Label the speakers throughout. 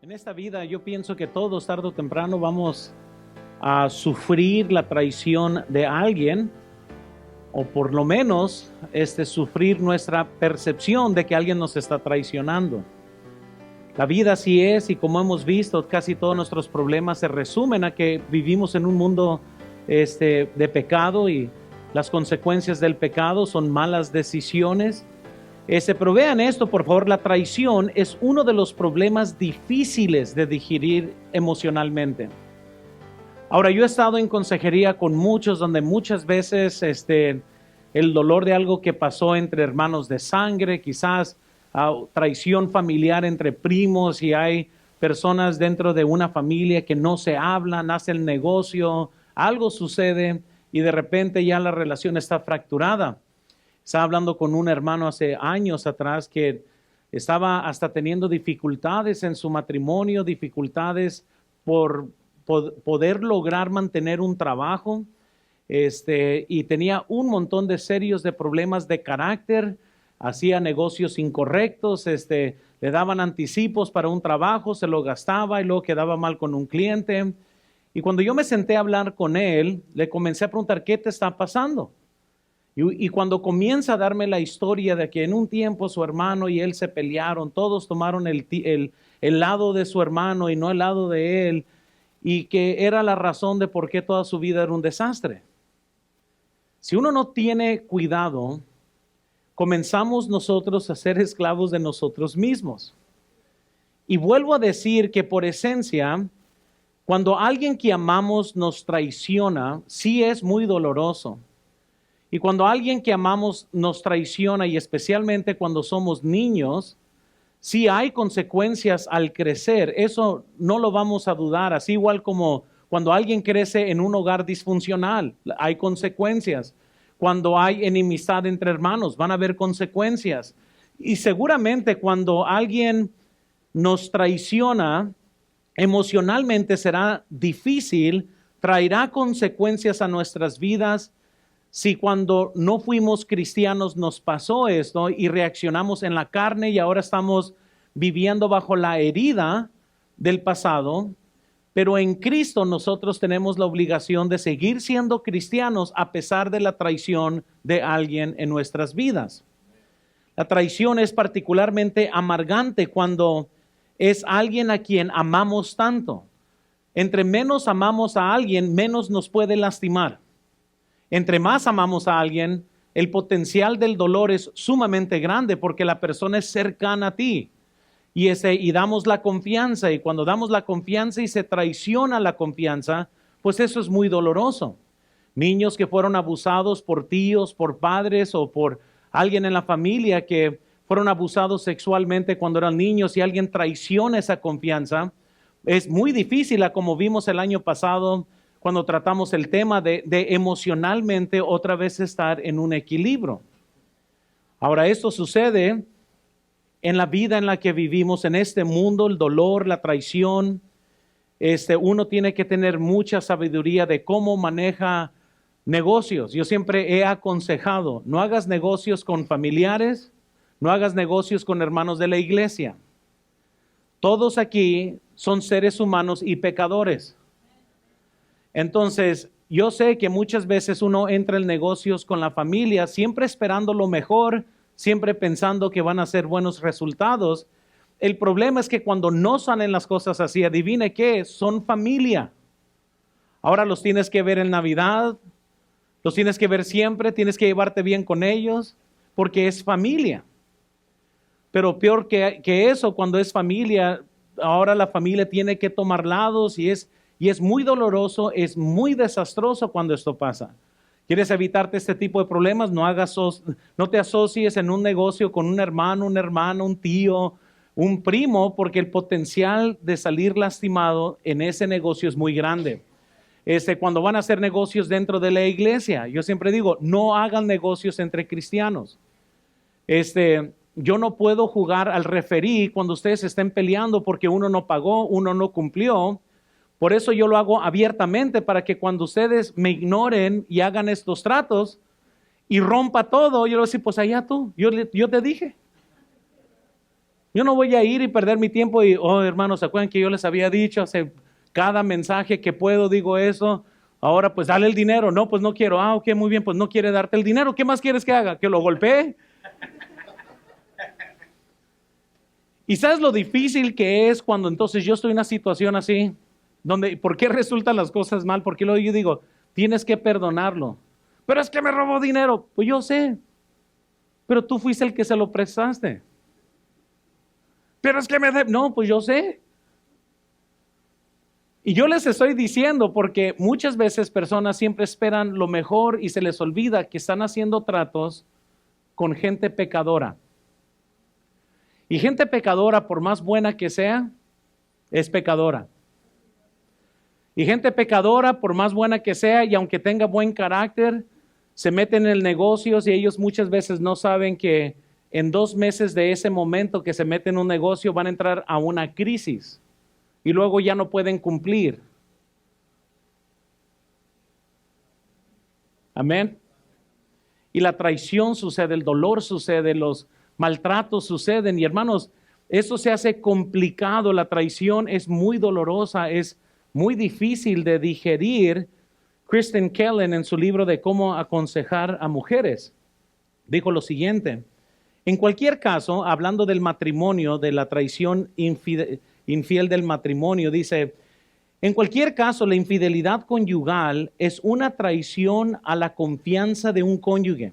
Speaker 1: En esta vida yo pienso que todos tarde o temprano vamos a sufrir la traición de alguien, o por lo menos sufrir nuestra percepción de que alguien nos está traicionando. La vida así es, y como hemos visto, casi todos nuestros problemas se resumen a que vivimos en un mundo de pecado, y las consecuencias del pecado son malas decisiones. Pero vean esto, por favor. La traición es uno de los problemas difíciles de digerir emocionalmente. Ahora, yo he estado en consejería con muchos, donde muchas veces el dolor de algo que pasó entre hermanos de sangre, quizás traición familiar entre primos, y hay personas dentro de una familia que no se hablan, hacen negocio, algo sucede y de repente ya la relación está fracturada. Estaba hablando con un hermano hace años atrás que estaba hasta teniendo dificultades en su matrimonio, dificultades por poder lograr mantener un trabajo, y tenía un montón de serios de problemas de carácter, hacía negocios incorrectos, le daban anticipos para un trabajo, se lo gastaba y luego quedaba mal con un cliente. Y cuando yo me senté a hablar con él, le comencé a preguntar, ¿qué te está pasando? Y cuando comienza a darme la historia de que en un tiempo su hermano y él se pelearon, todos tomaron el lado de su hermano y no el lado de él, y que era la razón de por qué toda su vida era un desastre. Si uno no tiene cuidado, comenzamos nosotros a ser esclavos de nosotros mismos. Y vuelvo a decir que por esencia, cuando alguien que amamos nos traiciona, sí es muy doloroso. Y cuando alguien que amamos nos traiciona, y especialmente cuando somos niños, sí hay consecuencias al crecer. Eso no lo vamos a dudar. Así igual como cuando alguien crece en un hogar disfuncional, hay consecuencias. Cuando hay enemistad entre hermanos, van a haber consecuencias. Y seguramente cuando alguien nos traiciona, emocionalmente será difícil, traerá consecuencias a nuestras vidas. Si cuando no fuimos cristianos nos pasó esto y reaccionamos en la carne y ahora estamos viviendo bajo la herida del pasado, pero en Cristo nosotros tenemos la obligación de seguir siendo cristianos a pesar de la traición de alguien en nuestras vidas. La traición es particularmente amargante cuando es alguien a quien amamos tanto. Entre menos amamos a alguien, menos nos puede lastimar. Entre más amamos a alguien, el potencial del dolor es sumamente grande porque la persona es cercana a ti. Y damos la confianza, y cuando damos la confianza y se traiciona la confianza, pues eso es muy doloroso. Niños que fueron abusados por tíos, por padres o por alguien en la familia que fueron abusados sexualmente cuando eran niños, y alguien traiciona esa confianza, es muy difícil, como vimos el año pasado, cuando tratamos el tema de emocionalmente otra vez estar en un equilibrio. Ahora, esto sucede en la vida en la que vivimos, en este mundo, el dolor, la traición. Uno tiene que tener mucha sabiduría de cómo maneja negocios. Yo siempre he aconsejado, no hagas negocios con familiares, no hagas negocios con hermanos de la iglesia. Todos aquí son seres humanos y pecadores. Entonces, yo sé que muchas veces uno entra en negocios con la familia, siempre esperando lo mejor, siempre pensando que van a ser buenos resultados. El problema es que cuando no salen las cosas así, adivine qué, son familia. Ahora los tienes que ver en Navidad, los tienes que ver siempre, tienes que llevarte bien con ellos, porque es familia. Pero peor que eso, cuando es familia, ahora la familia tiene que tomar lados, y es muy doloroso, es muy desastroso cuando esto pasa. ¿Quieres evitarte este tipo de problemas? No te asocies en un negocio con un hermano, un tío, un primo, porque el potencial de salir lastimado en ese negocio es muy grande. Cuando van a hacer negocios dentro de la iglesia, yo siempre digo, no hagan negocios entre cristianos. Yo no puedo jugar al referí cuando ustedes estén peleando porque uno no pagó, uno no cumplió. Por eso yo lo hago abiertamente, para que cuando ustedes me ignoren y hagan estos tratos y rompa todo, yo le voy a decir, pues allá tú, yo te dije. Yo no voy a ir y perder mi tiempo y, oh hermanos, ¿se acuerdan que yo les había dicho hace cada mensaje que puedo, digo eso? Ahora pues dale el dinero. No, pues no quiero. Ah, ok, muy bien, pues no quiere darte el dinero. ¿Qué más quieres que haga? ¿Que lo golpee? ¿Y sabes lo difícil que es cuando entonces yo estoy en una situación así? Donde, ¿por qué resultan las cosas mal? Porque luego yo digo, tienes que perdonarlo. Pero es que me robó dinero. Pues yo sé. Pero tú fuiste el que se lo prestaste. Pero es que no, pues yo sé. Y yo les estoy diciendo porque muchas veces personas siempre esperan lo mejor y se les olvida que están haciendo tratos con gente pecadora. Y gente pecadora, por más buena que sea, es pecadora. Y gente pecadora, por más buena que sea, y aunque tenga buen carácter, se meten en el negocio y ellos muchas veces no saben que en 2 meses de ese momento que se meten en un negocio van a entrar a una crisis y luego ya no pueden cumplir. Amén. Y la traición sucede, el dolor sucede, los maltratos suceden. Y hermanos, eso se hace complicado. La traición es muy dolorosa, es muy difícil de digerir. Kristen Kellen en su libro de cómo aconsejar a mujeres dijo lo siguiente: en cualquier caso, hablando del matrimonio, de la traición infiel del matrimonio, dice, en cualquier caso, la infidelidad conyugal es una traición a la confianza de un cónyuge,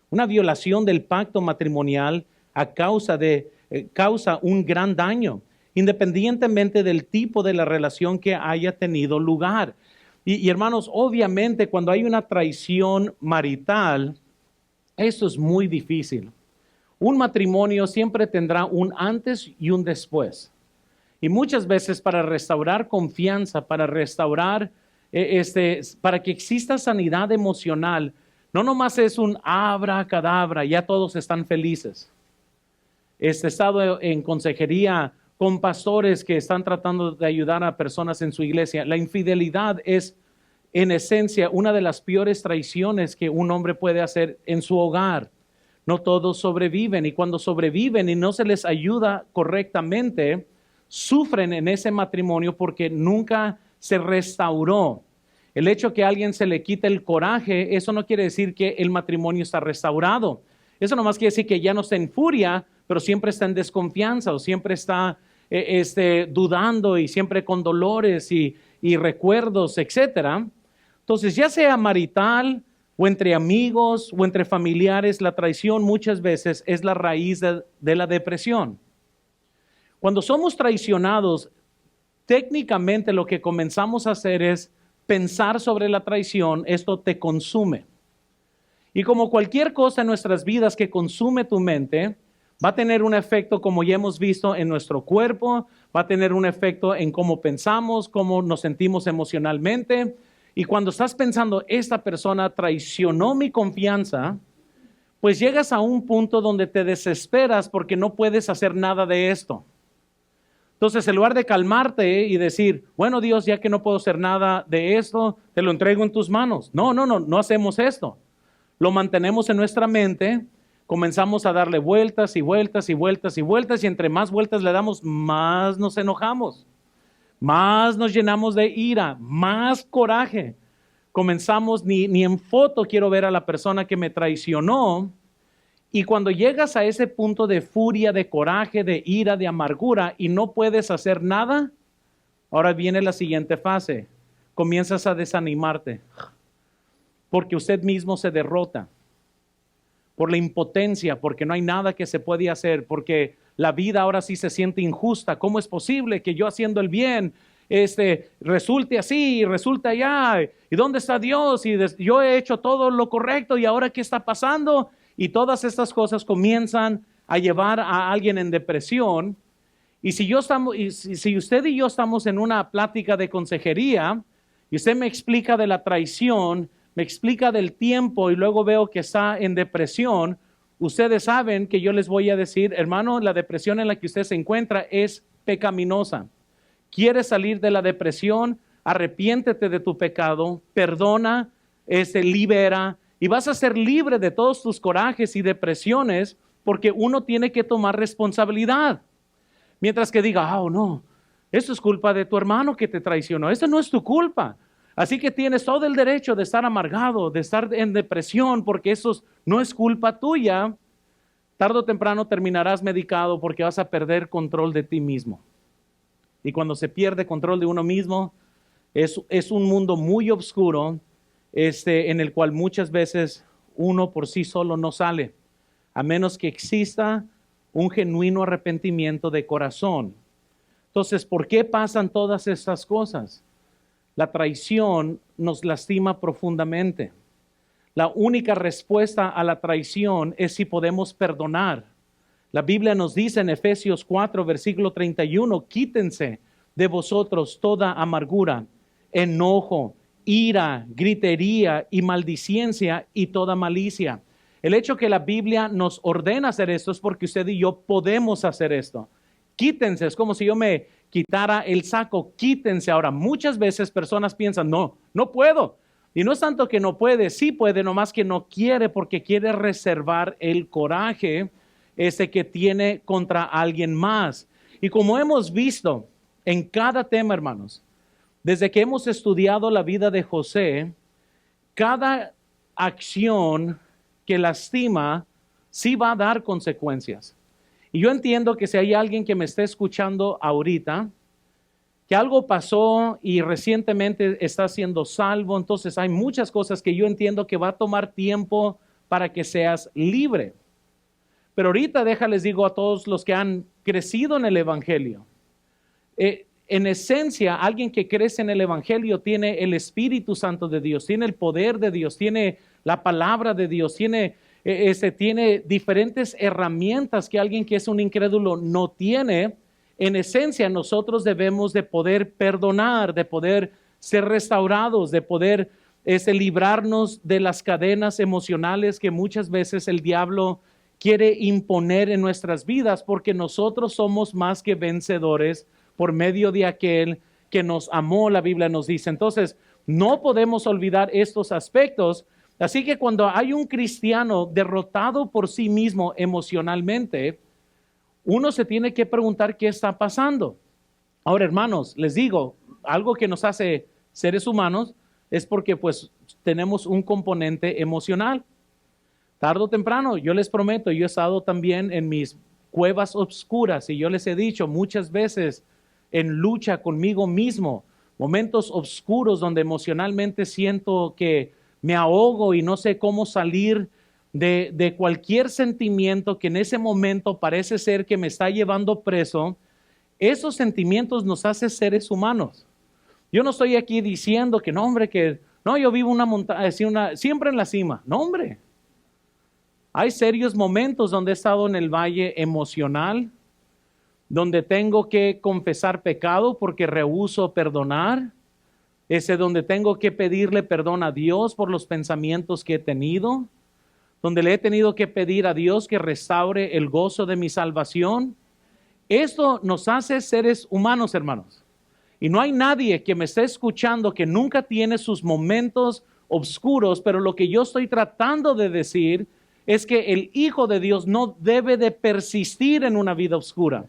Speaker 1: una violación del pacto matrimonial causa un gran daño, independientemente del tipo de la relación que haya tenido lugar. Y hermanos, obviamente cuando hay una traición marital, eso es muy difícil. Un matrimonio siempre tendrá un antes y un después. Y muchas veces para restaurar confianza, para restaurar, para que exista sanidad emocional, no nomás es un abracadabra, ya todos están felices. He estado en consejería con pastores que están tratando de ayudar a personas en su iglesia. La infidelidad es en esencia una de las peores traiciones que un hombre puede hacer en su hogar. No todos sobreviven y cuando sobreviven y no se les ayuda correctamente, sufren en ese matrimonio porque nunca se restauró. El hecho que a alguien se le quite el coraje, eso no quiere decir que el matrimonio está restaurado. Eso nomás quiere decir que ya no está en furia, pero siempre está en desconfianza o siempre está dudando y siempre con dolores y recuerdos, etcétera. Entonces, ya sea marital o entre amigos o entre familiares, la traición muchas veces es la raíz de la depresión. Cuando somos traicionados, técnicamente lo que comenzamos a hacer es pensar sobre la traición. Esto te consume. Y como cualquier cosa en nuestras vidas que consume tu mente, va a tener un efecto, como ya hemos visto, en nuestro cuerpo, va a tener un efecto en cómo pensamos, cómo nos sentimos emocionalmente. Y cuando estás pensando, esta persona traicionó mi confianza, pues llegas a un punto donde te desesperas porque no puedes hacer nada de esto. Entonces, en lugar de calmarte y decir, bueno, Dios, ya que no puedo hacer nada de esto, te lo entrego en tus manos. No hacemos esto. Lo mantenemos en nuestra mente, comenzamos a darle vueltas y vueltas y vueltas y vueltas, y entre más vueltas le damos, más nos enojamos, más nos llenamos de ira, más coraje. Comenzamos, ni en foto quiero ver a la persona que me traicionó. Y cuando llegas a ese punto de furia, de coraje, de ira, de amargura y no puedes hacer nada, ahora viene la siguiente fase. Comienzas a desanimarte porque usted mismo se derrota por la impotencia, porque no hay nada que se puede hacer, porque la vida ahora sí se siente injusta. ¿Cómo es posible que yo haciendo el bien resulte así y resulte allá? ¿Y dónde está Dios? Y yo he hecho todo lo correcto y ahora ¿qué está pasando? Y todas estas cosas comienzan a llevar a alguien en depresión. Y si usted y yo estamos en una plática de consejería y usted me explica de la traición, me explica del tiempo y luego veo que está en depresión, ustedes saben que yo les voy a decir, hermano, la depresión en la que usted se encuentra es pecaminosa. ¿Quieres salir de la depresión? Arrepiéntete de tu pecado, perdona, libera. Y vas a ser libre de todos tus corajes y depresiones porque uno tiene que tomar responsabilidad. Mientras que diga, oh no, eso es culpa de tu hermano que te traicionó, eso no es tu culpa. Así que tienes todo el derecho de estar amargado, de estar en depresión, porque eso no es culpa tuya. Tarde o temprano terminarás medicado porque vas a perder control de ti mismo. Y cuando se pierde control de uno mismo, es un mundo muy oscuro en el cual muchas veces uno por sí solo no sale, a menos que exista un genuino arrepentimiento de corazón. Entonces, ¿por qué pasan todas estas cosas? La traición nos lastima profundamente. La única respuesta a la traición es si podemos perdonar. La Biblia nos dice en Efesios 4, versículo 31, quítense de vosotros toda amargura, enojo, ira, gritería y maldicencia y toda malicia. El hecho que la Biblia nos ordena hacer esto es porque usted y yo podemos hacer esto. Quítense, es como si yo me quitara el saco, quítense. Ahora, muchas veces personas piensan, no puedo. Y no es tanto que no puede, sí puede, nomás que no quiere porque quiere reservar el coraje que tiene contra alguien más. Y como hemos visto en cada tema, hermanos, desde que hemos estudiado la vida de José, cada acción que lastima sí va a dar consecuencias. Y yo entiendo que si hay alguien que me esté escuchando ahorita, que algo pasó y recientemente está siendo salvo, entonces hay muchas cosas que yo entiendo que va a tomar tiempo para que seas libre. Pero ahorita déjales digo a todos los que han crecido en el Evangelio, en esencia, alguien que crece en el Evangelio tiene el Espíritu Santo de Dios, tiene el poder de Dios, tiene la palabra de Dios, tiene diferentes herramientas que alguien que es un incrédulo no tiene. En esencia, nosotros debemos de poder perdonar, de poder ser restaurados, de poder librarnos de las cadenas emocionales que muchas veces el diablo quiere imponer en nuestras vidas, porque nosotros somos más que vencedores por medio de aquel que nos amó, la Biblia nos dice. Entonces, no podemos olvidar estos aspectos. Así que cuando hay un cristiano derrotado por sí mismo emocionalmente, uno se tiene que preguntar qué está pasando. Ahora, hermanos, les digo, algo que nos hace seres humanos es porque pues tenemos un componente emocional. Tarde o temprano, yo les prometo, yo he estado también en mis cuevas oscuras y yo les he dicho muchas veces en lucha conmigo mismo, momentos oscuros donde emocionalmente siento que me ahogo y no sé cómo salir de cualquier sentimiento que en ese momento parece ser que me está llevando preso. Esos sentimientos nos hacen seres humanos. Yo no estoy aquí diciendo que no, hombre, que no, yo vivo una montaña, siempre en la cima. No, hombre. Hay serios momentos donde he estado en el valle emocional, donde tengo que confesar pecado porque rehúso perdonar, donde tengo que pedirle perdón a Dios por los pensamientos que he tenido, donde le he tenido que pedir a Dios que restaure el gozo de mi salvación. Esto nos hace seres humanos, hermanos. Y no hay nadie que me esté escuchando que nunca tiene sus momentos oscuros, pero lo que yo estoy tratando de decir es que el Hijo de Dios no debe de persistir en una vida oscura,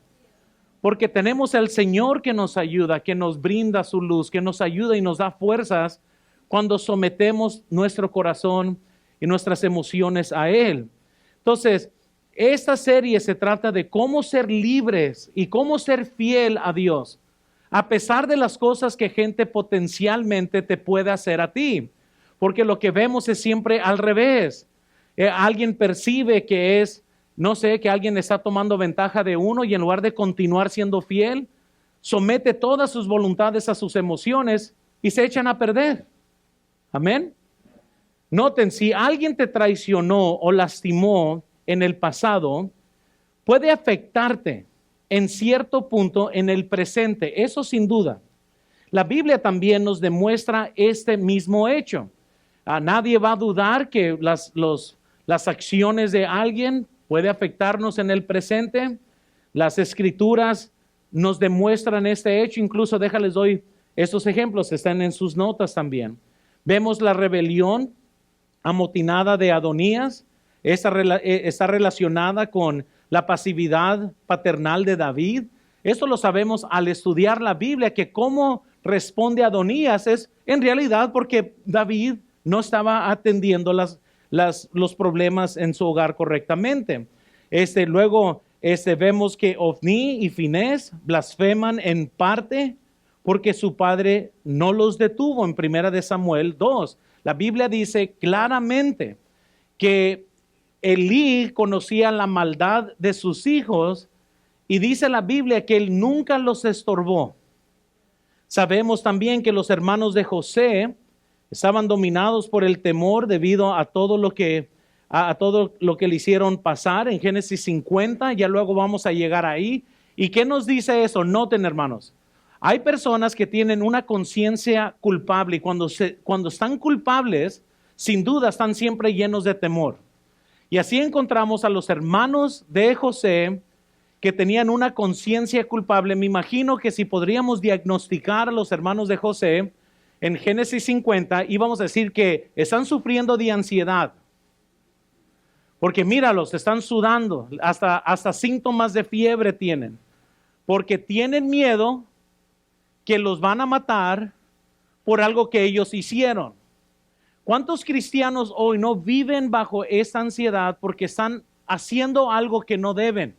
Speaker 1: porque tenemos al Señor que nos ayuda, que nos brinda su luz, que nos ayuda y nos da fuerzas cuando sometemos nuestro corazón y nuestras emociones a Él. Entonces, esta serie se trata de cómo ser libres y cómo ser fiel a Dios, a pesar de las cosas que gente potencialmente te puede hacer a ti, porque lo que vemos es siempre al revés. Alguien percibe que es, no sé, que alguien está tomando ventaja de uno y en lugar de continuar siendo fiel, somete todas sus voluntades a sus emociones y se echan a perder. Amén. Noten, si alguien te traicionó o lastimó en el pasado, puede afectarte en cierto punto en el presente, eso sin duda. La Biblia también nos demuestra este mismo hecho. Nadie va a dudar que las acciones de alguien puede afectarnos en el presente. Las Escrituras nos demuestran este hecho. Incluso déjales doy estos ejemplos, están en sus notas también. Vemos la rebelión amotinada de Adonías. Está relacionada con la pasividad paternal de David. Esto lo sabemos al estudiar la Biblia, que cómo responde Adonías es en realidad porque David no estaba atendiendo los problemas en su hogar correctamente. Luego vemos que Ofni y Finés blasfeman en parte porque su padre no los detuvo en 1 Samuel 2. La Biblia dice claramente que Elí conocía la maldad de sus hijos y dice la Biblia que él nunca los estorbó. Sabemos también que los hermanos de José estaban dominados por el temor debido a todo lo que le hicieron pasar en Génesis 50. Ya luego vamos a llegar ahí. ¿Y qué nos dice eso? Noten, hermanos. Hay personas que tienen una conciencia culpable y cuando están culpables, sin duda están siempre llenos de temor. Y así encontramos a los hermanos de José que tenían una conciencia culpable. Me imagino que si podríamos diagnosticar a los hermanos de José en Génesis 50, íbamos a decir que están sufriendo de ansiedad. Porque míralos, están sudando, hasta síntomas de fiebre tienen. Porque tienen miedo que los van a matar por algo que ellos hicieron. ¿Cuántos cristianos hoy no viven bajo esa ansiedad porque están haciendo algo que no deben?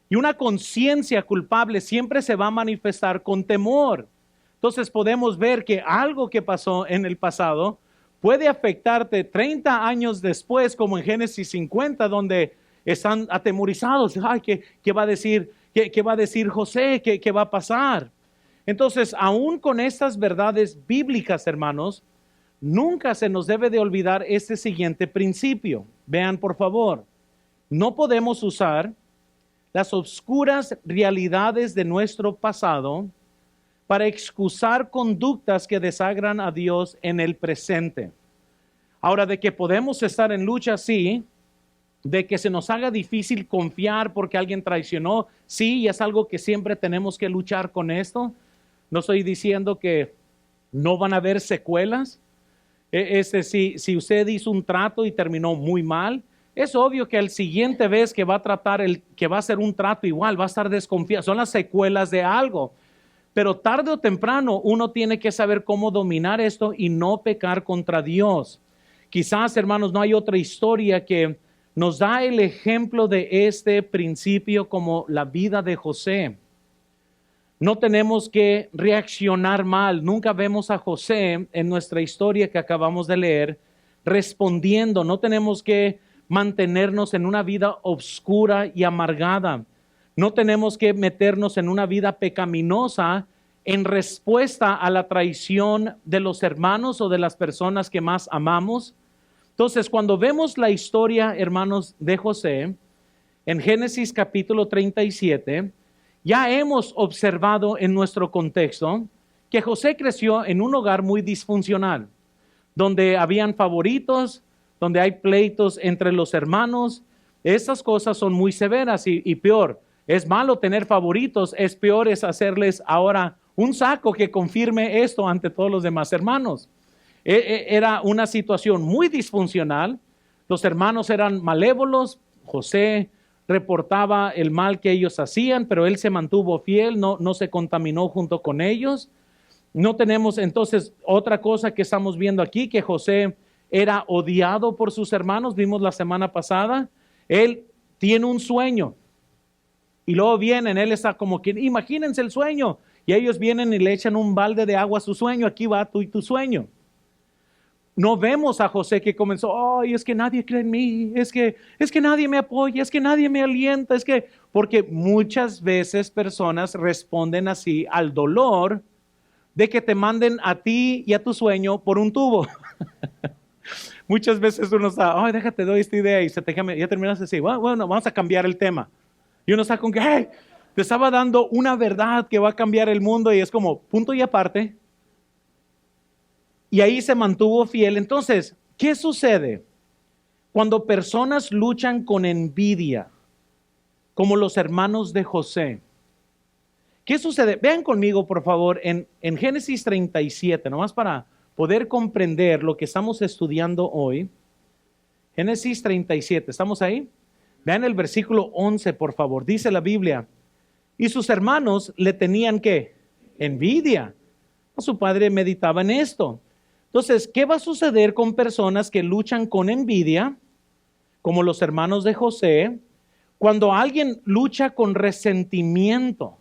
Speaker 1: Y una conciencia culpable siempre se va a manifestar con temor. Entonces podemos ver que algo que pasó en el pasado puede afectarte 30 años después, como en Génesis 50, donde están atemorizados. Ay, ¿qué va a decir? ¿Qué va a decir José? ¿Qué va a pasar? Entonces, aún con estas verdades bíblicas, hermanos, nunca se nos debe de olvidar este siguiente principio. Vean, por favor, no podemos usar las oscuras realidades de nuestro pasado para excusar conductas que desagran a Dios en el presente. Ahora, de que podemos estar en lucha, sí. De que se nos haga difícil confiar porque alguien traicionó, sí, y es algo que siempre tenemos que luchar con esto. No estoy diciendo que no van a haber secuelas. Si usted hizo un trato y terminó muy mal, es obvio que el siguiente vez que va a tratar, que va a hacer un trato igual, va a estar desconfiado. Son las secuelas de algo. Pero tarde o temprano uno tiene que saber cómo dominar esto y no pecar contra Dios. Quizás, hermanos, no hay otra historia que nos da el ejemplo de este principio como la vida de José. No tenemos que reaccionar mal. Nunca vemos a José en nuestra historia que acabamos de leer respondiendo. No tenemos que mantenernos en una vida oscura y amargada. No tenemos que meternos en una vida pecaminosa en respuesta a la traición de los hermanos o de las personas que más amamos. Entonces, cuando vemos la historia, hermanos, de José, en Génesis capítulo 37, ya hemos observado en nuestro contexto que José creció en un hogar muy disfuncional, donde habían favoritos, donde hay pleitos entre los hermanos. Estas cosas son muy severas y peor. Es malo tener favoritos, es peor es hacerles ahora un saco que confirme esto ante todos los demás hermanos. Era una situación muy disfuncional. Los hermanos eran malévolos. José reportaba el mal que ellos hacían, pero él se mantuvo fiel, no se contaminó junto con ellos. No tenemos entonces otra cosa que estamos viendo aquí, que José era odiado por sus hermanos. Vimos la semana pasada, él tiene un sueño y luego vienen, él está como que, imagínense el sueño, y ellos vienen y le echan un balde de agua a su sueño. Aquí va tú y tu sueño. No vemos a José que comenzó, ay, es que nadie cree en mí, es que nadie me apoya, es que nadie me alienta, porque muchas veces personas responden así al dolor de que te manden a ti y a tu sueño por un tubo. Muchas veces uno está, ay, déjate, doy esta idea, y ya terminas así, bueno, vamos a cambiar el tema. Y uno está con que, ay, te estaba dando una verdad que va a cambiar el mundo, y es como, punto y aparte. Y ahí se mantuvo fiel. Entonces, ¿qué sucede cuando personas luchan con envidia, como los hermanos de José? ¿Qué sucede? Vean conmigo, por favor, en Génesis 37, nomás para poder comprender lo que estamos estudiando hoy. Génesis 37, ¿estamos ahí? Vean el versículo 11, por favor. Dice la Biblia, Y sus hermanos le tenían ¿qué? Envidia. Su padre meditaba en esto. Entonces, ¿qué va a suceder con personas que luchan con envidia, como los hermanos de José, cuando alguien lucha con resentimiento,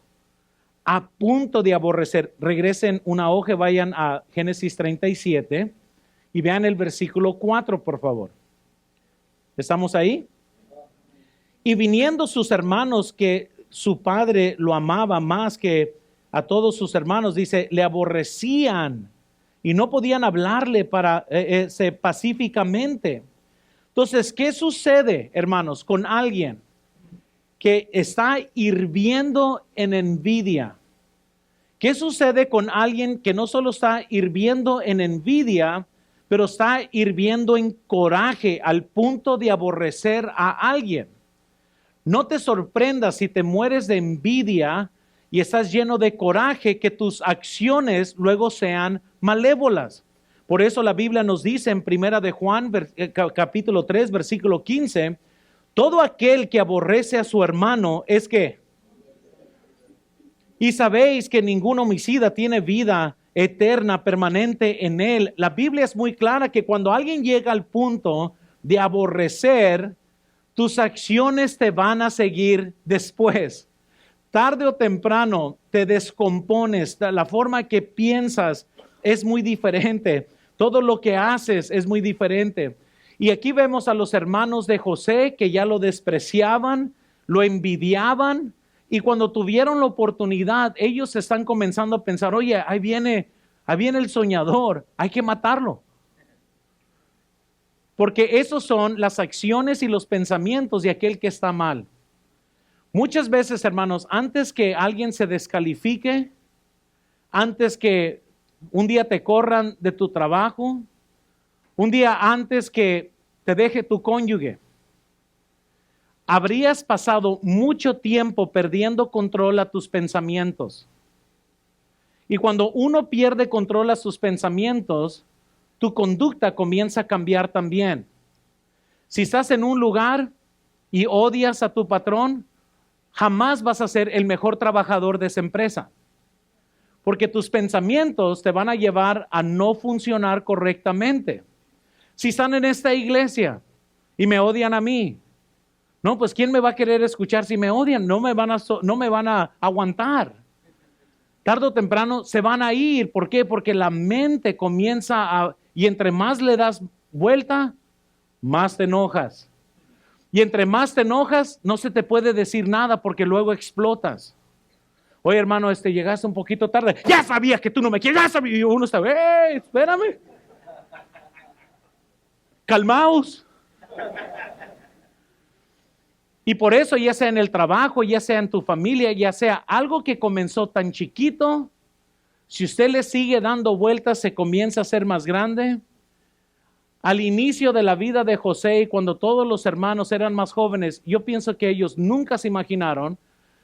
Speaker 1: a punto de aborrecer? Regresen una hoja, vayan a Génesis 37 y vean el versículo 4, por favor. ¿Estamos ahí? Y viniendo sus hermanos, que su padre lo amaba más que a todos sus hermanos, dice, le aborrecían y no podían hablarle pacíficamente. Entonces, ¿qué sucede, hermanos, con alguien que está hirviendo en envidia? ¿Qué sucede con alguien que no solo está hirviendo en envidia, pero está hirviendo en coraje al punto de aborrecer a alguien? No te sorprendas si te mueres de envidia y estás lleno de coraje, que tus acciones luego sean malévolas. Por eso la Biblia nos dice en Primera de Juan, capítulo 3, versículo 15, todo aquel que aborrece a su hermano es que, y sabéis que ningún homicida tiene vida eterna, permanente en él. La Biblia es muy clara que cuando alguien llega al punto de aborrecer, tus acciones te van a seguir después. Tarde o temprano te descompones, la forma que piensas es muy diferente, todo lo que haces es muy diferente. Y aquí vemos a los hermanos de José que ya lo despreciaban, lo envidiaban, y cuando tuvieron la oportunidad, ellos están comenzando a pensar, oye, ahí viene el soñador, hay que matarlo. Porque esos son las acciones y los pensamientos de aquel que está mal. Muchas veces, hermanos, antes que alguien se descalifique, antes que un día te corran de tu trabajo, un día antes que te deje tu cónyuge, habrías pasado mucho tiempo perdiendo control a tus pensamientos. Y cuando uno pierde control a sus pensamientos, tu conducta comienza a cambiar también. Si estás en un lugar y odias a tu patrón, jamás vas a ser el mejor trabajador de esa empresa, porque tus pensamientos te van a llevar a no funcionar correctamente. Si están en esta iglesia y me odian a mí, no, pues ¿quién me va a querer escuchar si me odian? No me van a aguantar. Tarde o temprano se van a ir. ¿Por qué? Porque la mente comienza y entre más le das vuelta, más te enojas. Y entre más te enojas, no se te puede decir nada porque luego explotas. Oye, hermano, llegaste un poquito tarde. Ya sabía que tú no me quieres. Y uno está, espérame. Calmaos. Y por eso, ya sea en el trabajo, ya sea en tu familia, ya sea algo que comenzó tan chiquito, si usted le sigue dando vueltas, se comienza a hacer más grande. Al inicio de la vida de José, cuando todos los hermanos eran más jóvenes, yo pienso que ellos nunca se imaginaron,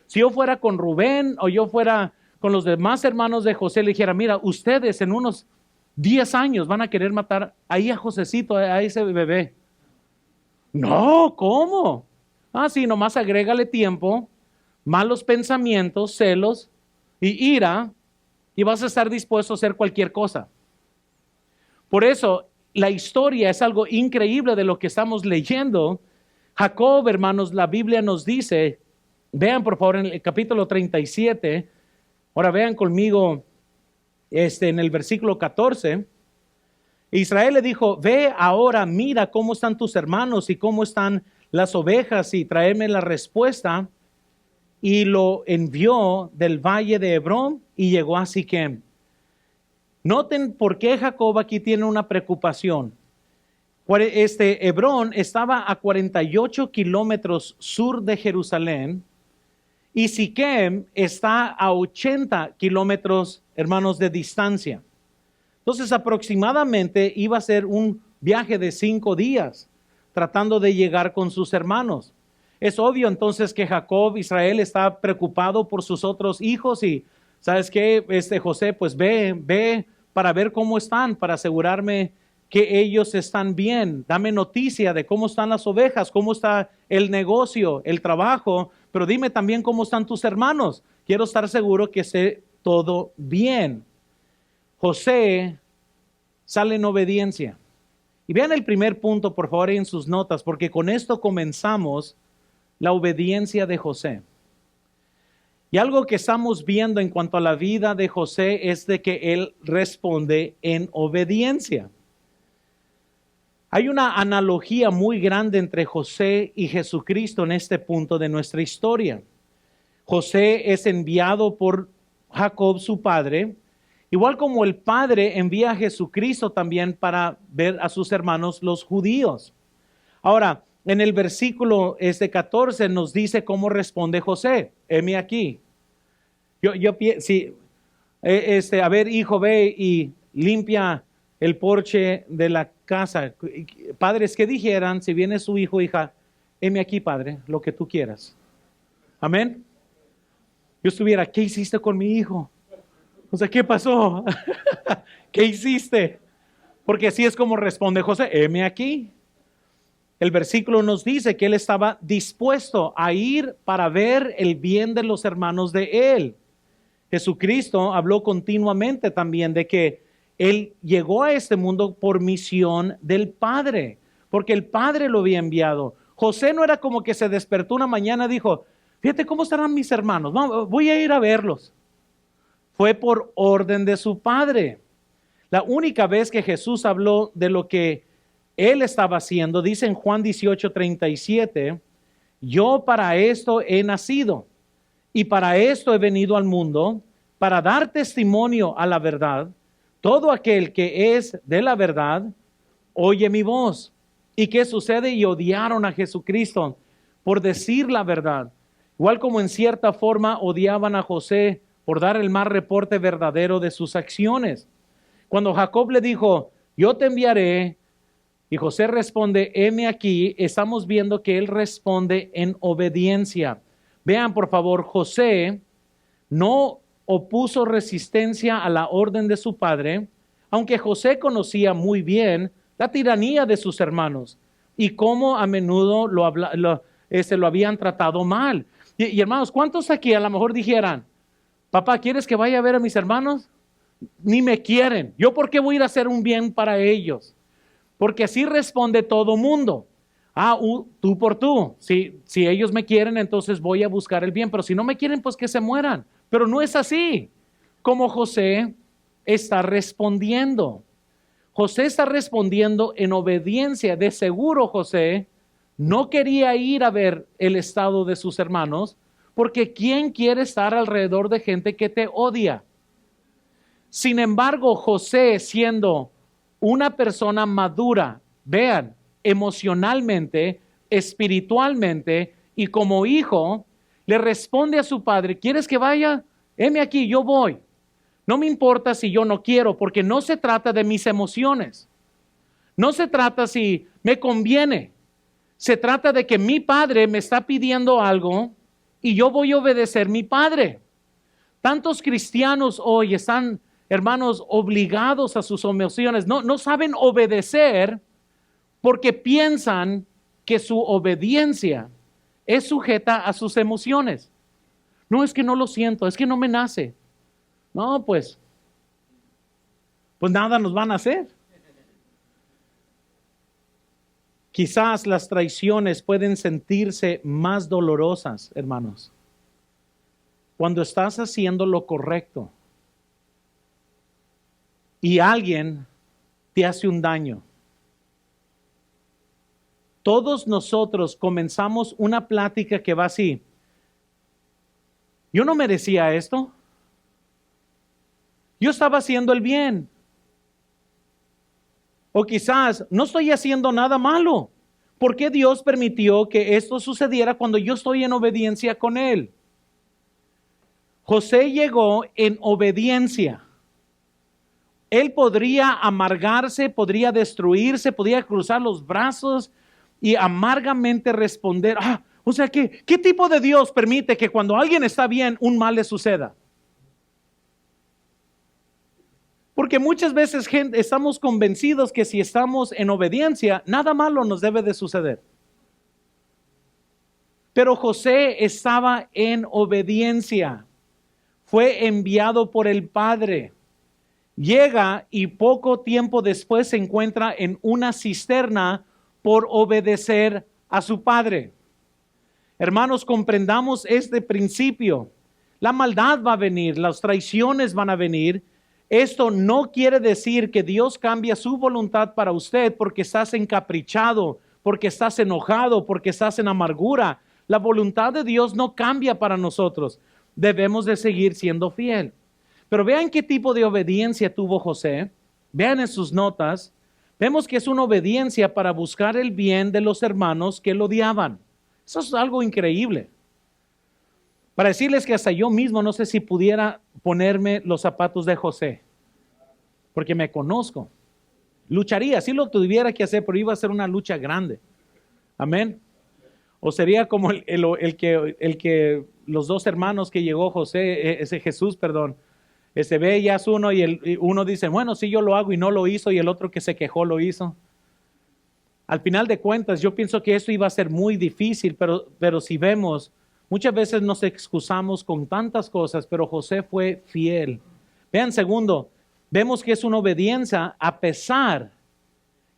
Speaker 1: si yo fuera con Rubén o yo fuera con los demás hermanos de José, le dijera, mira, ustedes en unos 10 años van a querer matar ahí a Josecito, a ese bebé. No, ¿cómo? Sí, nomás agrégale tiempo, malos pensamientos, celos y ira, y vas a estar dispuesto a hacer cualquier cosa. Por eso, la historia es algo increíble de lo que estamos leyendo. Jacob, hermanos, la Biblia nos dice, vean por favor en el capítulo 37, ahora vean conmigo en el versículo 14. Israel le dijo, ve ahora, mira cómo están tus hermanos y cómo están las ovejas y tráeme la respuesta. Y lo envió del valle de Hebrón y llegó a Siquem. Noten por qué Jacob aquí tiene una preocupación. Hebrón estaba a 48 kilómetros sur de Jerusalén y Siquem está a 80 kilómetros, hermanos, de distancia. Entonces aproximadamente iba a ser un viaje de 5 días tratando de llegar con sus hermanos. Es obvio entonces que Jacob, Israel, está preocupado por sus otros hijos y ¿sabes qué? José, pues ve para ver cómo están, para asegurarme que ellos están bien. Dame noticia de cómo están las ovejas, cómo está el negocio, el trabajo, pero dime también cómo están tus hermanos. Quiero estar seguro que esté todo bien. José sale en obediencia. Y vean el primer punto, por favor, en sus notas, porque con esto comenzamos la obediencia de José. Y algo que estamos viendo en cuanto a la vida de José es de que él responde en obediencia. Hay una analogía muy grande entre José y Jesucristo en este punto de nuestra historia. José es enviado por Jacob, su padre, igual como el padre envía a Jesucristo también para ver a sus hermanos los judíos. Ahora, en el versículo 14 nos dice cómo responde José. Heme aquí. A ver, hijo, ve y limpia el porche de la casa. Padres, ¿qué dijeran si viene su hijo o hija? Heme aquí, padre, lo que tú quieras. Amén. Yo estuviera, ¿qué hiciste con mi hijo? O sea, ¿qué pasó? ¿Qué hiciste? Porque así es como responde José, heme aquí. El versículo nos dice que él estaba dispuesto a ir para ver el bien de los hermanos de él. Jesucristo habló continuamente también de que él llegó a este mundo por misión del Padre, porque el Padre lo había enviado. José no era como que se despertó una mañana y dijo, fíjate cómo estarán mis hermanos, voy a ir a verlos. Fue por orden de su Padre. La única vez que Jesús habló de lo que él estaba haciendo, dice en Juan 18:37, yo para esto he nacido y para esto he venido al mundo, para dar testimonio a la verdad. Todo aquel que es de la verdad, oye mi voz. ¿Y qué sucede? Y odiaron a Jesucristo por decir la verdad. Igual como en cierta forma odiaban a José por dar el mal reporte verdadero de sus acciones. Cuando Jacob le dijo, yo te enviaré, y José responde, heme aquí, estamos viendo que él responde en obediencia. Vean por favor, José no opuso resistencia a la orden de su padre, aunque José conocía muy bien la tiranía de sus hermanos y cómo a menudo lo habían tratado mal. Y hermanos, ¿cuántos aquí a lo mejor dijeran, papá, ¿quieres que vaya a ver a mis hermanos? Ni me quieren. ¿Yo por qué voy a ir a hacer un bien para ellos? Porque así responde todo mundo. Tú por tú. Si ellos me quieren, entonces voy a buscar el bien. Pero si no me quieren, pues que se mueran. Pero no es así como José está respondiendo. José está respondiendo en obediencia. De seguro José no quería ir a ver el estado de sus hermanos, porque ¿quién quiere estar alrededor de gente que te odia? Sin embargo, José, siendo una persona madura, vean, emocionalmente, espiritualmente y como hijo, le responde a su padre, ¿quieres que vaya? Heme aquí, yo voy. No me importa si yo no quiero, porque no se trata de mis emociones. No se trata si me conviene. Se trata de que mi padre me está pidiendo algo y yo voy a obedecer a mi padre. Tantos cristianos hoy están, hermanos, obligados a sus emociones. No saben obedecer porque piensan que su obediencia es sujeta a sus emociones. No, es que no lo siento, es que no me nace. No, pues nada nos van a hacer. Quizás las traiciones pueden sentirse más dolorosas, hermanos, cuando estás haciendo lo correcto y alguien te hace un daño. Todos nosotros comenzamos una plática que va así. Yo no merecía esto. Yo estaba haciendo el bien. O quizás no estoy haciendo nada malo. ¿Por qué Dios permitió que esto sucediera cuando yo estoy en obediencia con Él? José llegó en obediencia. Él podría amargarse, podría destruirse, podría cruzar los brazos y amargamente responder. O sea, ¿qué tipo de Dios permite que cuando alguien está bien, un mal le suceda? Porque muchas veces estamos convencidos que si estamos en obediencia, nada malo nos debe de suceder. Pero José estaba en obediencia. Fue enviado por el Padre. Llega y poco tiempo después se encuentra en una cisterna por obedecer a su padre. Hermanos, comprendamos este principio. La maldad va a venir, las traiciones van a venir. Esto no quiere decir que Dios cambia su voluntad para usted porque estás encaprichado, porque estás enojado, porque estás en amargura. La voluntad de Dios no cambia para nosotros. Debemos de seguir siendo fiel. Pero vean qué tipo de obediencia tuvo José. Vean en sus notas. Vemos que es una obediencia para buscar el bien de los hermanos que lo odiaban. Eso es algo increíble. Para decirles que hasta yo mismo no sé si pudiera ponerme los zapatos de José. Porque me conozco. Lucharía, sí lo tuviera que hacer, pero iba a ser una lucha grande. Amén. O sería como el que los dos hermanos que llegó Jesús, ve ya es uno y uno dice, bueno, sí yo lo hago y no lo hizo, y el otro que se quejó lo hizo. Al final de cuentas, yo pienso que esto iba a ser muy difícil, pero si vemos, muchas veces nos excusamos con tantas cosas, pero José fue fiel. Vean, segundo, vemos que es una obediencia a pesar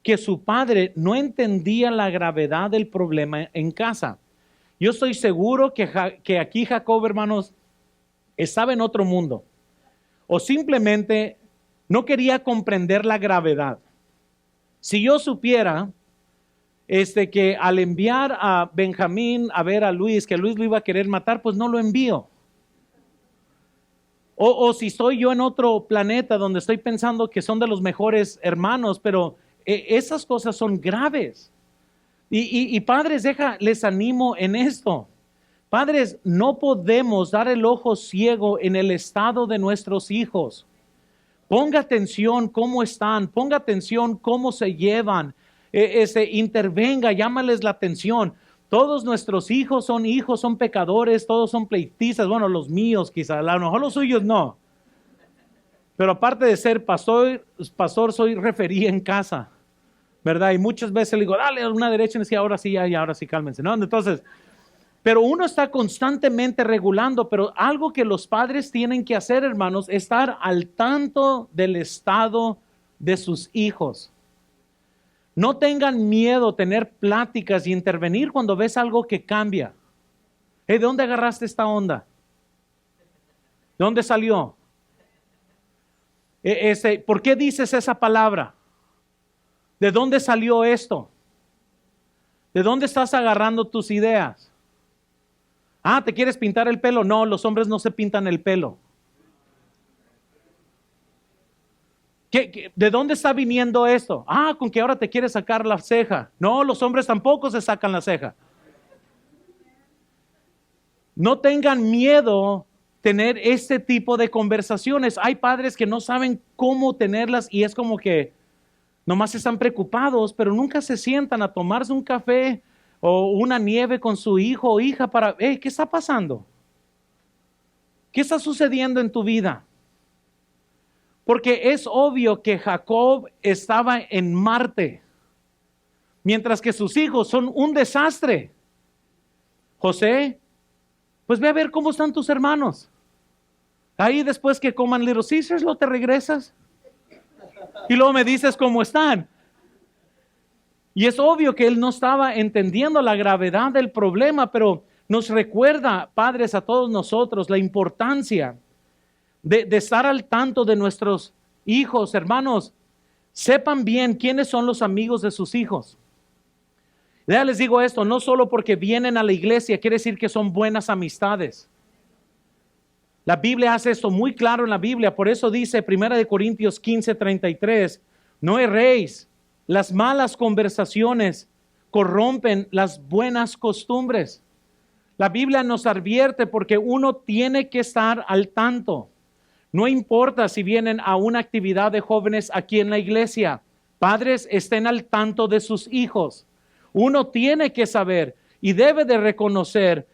Speaker 1: que su padre no entendía la gravedad del problema en casa. Yo estoy seguro que aquí Jacob, hermanos, estaba en otro mundo. O simplemente no quería comprender la gravedad. Si yo supiera que al enviar a Benjamín a ver a Luis, que Luis lo iba a querer matar, pues no lo envío. O si estoy yo en otro planeta donde estoy pensando que son de los mejores hermanos, pero esas cosas son graves. Y padres, les animo en esto. Padres, no podemos dar el ojo ciego en el estado de nuestros hijos. Ponga atención cómo están, ponga atención cómo se llevan, intervenga, llámales la atención. Todos nuestros hijos, son pecadores, todos son pleitistas. Bueno, los míos quizás, a lo mejor los suyos no. Pero aparte de ser pastor soy referí en casa, ¿verdad? Y muchas veces le digo, dale a una derecha y decía, ahora sí, cálmense, ¿no? Entonces, pero uno está constantemente regulando, pero algo que los padres tienen que hacer, hermanos, es estar al tanto del estado de sus hijos. No tengan miedo tener pláticas y intervenir cuando ves algo que cambia. ¿De dónde agarraste esta onda? ¿De dónde salió? ¿Por qué dices esa palabra? ¿De dónde salió esto? ¿De dónde estás agarrando tus ideas? ¿Te quieres pintar el pelo? No, los hombres no se pintan el pelo. ¿De dónde está viniendo esto? Con que ahora te quieres sacar la ceja. No, los hombres tampoco se sacan la ceja. No tengan miedo tener este tipo de conversaciones. Hay padres que no saben cómo tenerlas y es como que nomás están preocupados, pero nunca se sientan a tomarse un café o una nieve con su hijo o hija para, ¿qué está pasando? ¿Qué está sucediendo en tu vida? Porque es obvio que Jacob estaba en Marte, mientras que sus hijos son un desastre. José, pues ve a ver cómo están tus hermanos. Ahí después que coman Little Caesars, luego te regresas. Y luego me dices cómo están. Y es obvio que él no estaba entendiendo la gravedad del problema, pero nos recuerda, padres, a todos nosotros, la importancia de estar al tanto de nuestros hijos. Hermanos, sepan bien quiénes son los amigos de sus hijos. Ya les digo esto, no solo porque vienen a la iglesia, quiere decir que son buenas amistades. La Biblia hace esto muy claro en la Biblia, por eso dice 1 Corintios 15:33, no erréis, las malas conversaciones corrompen las buenas costumbres. La Biblia nos advierte porque uno tiene que estar al tanto. No importa si vienen a una actividad de jóvenes aquí en la iglesia, padres estén al tanto de sus hijos. Uno tiene que saber y debe de reconocer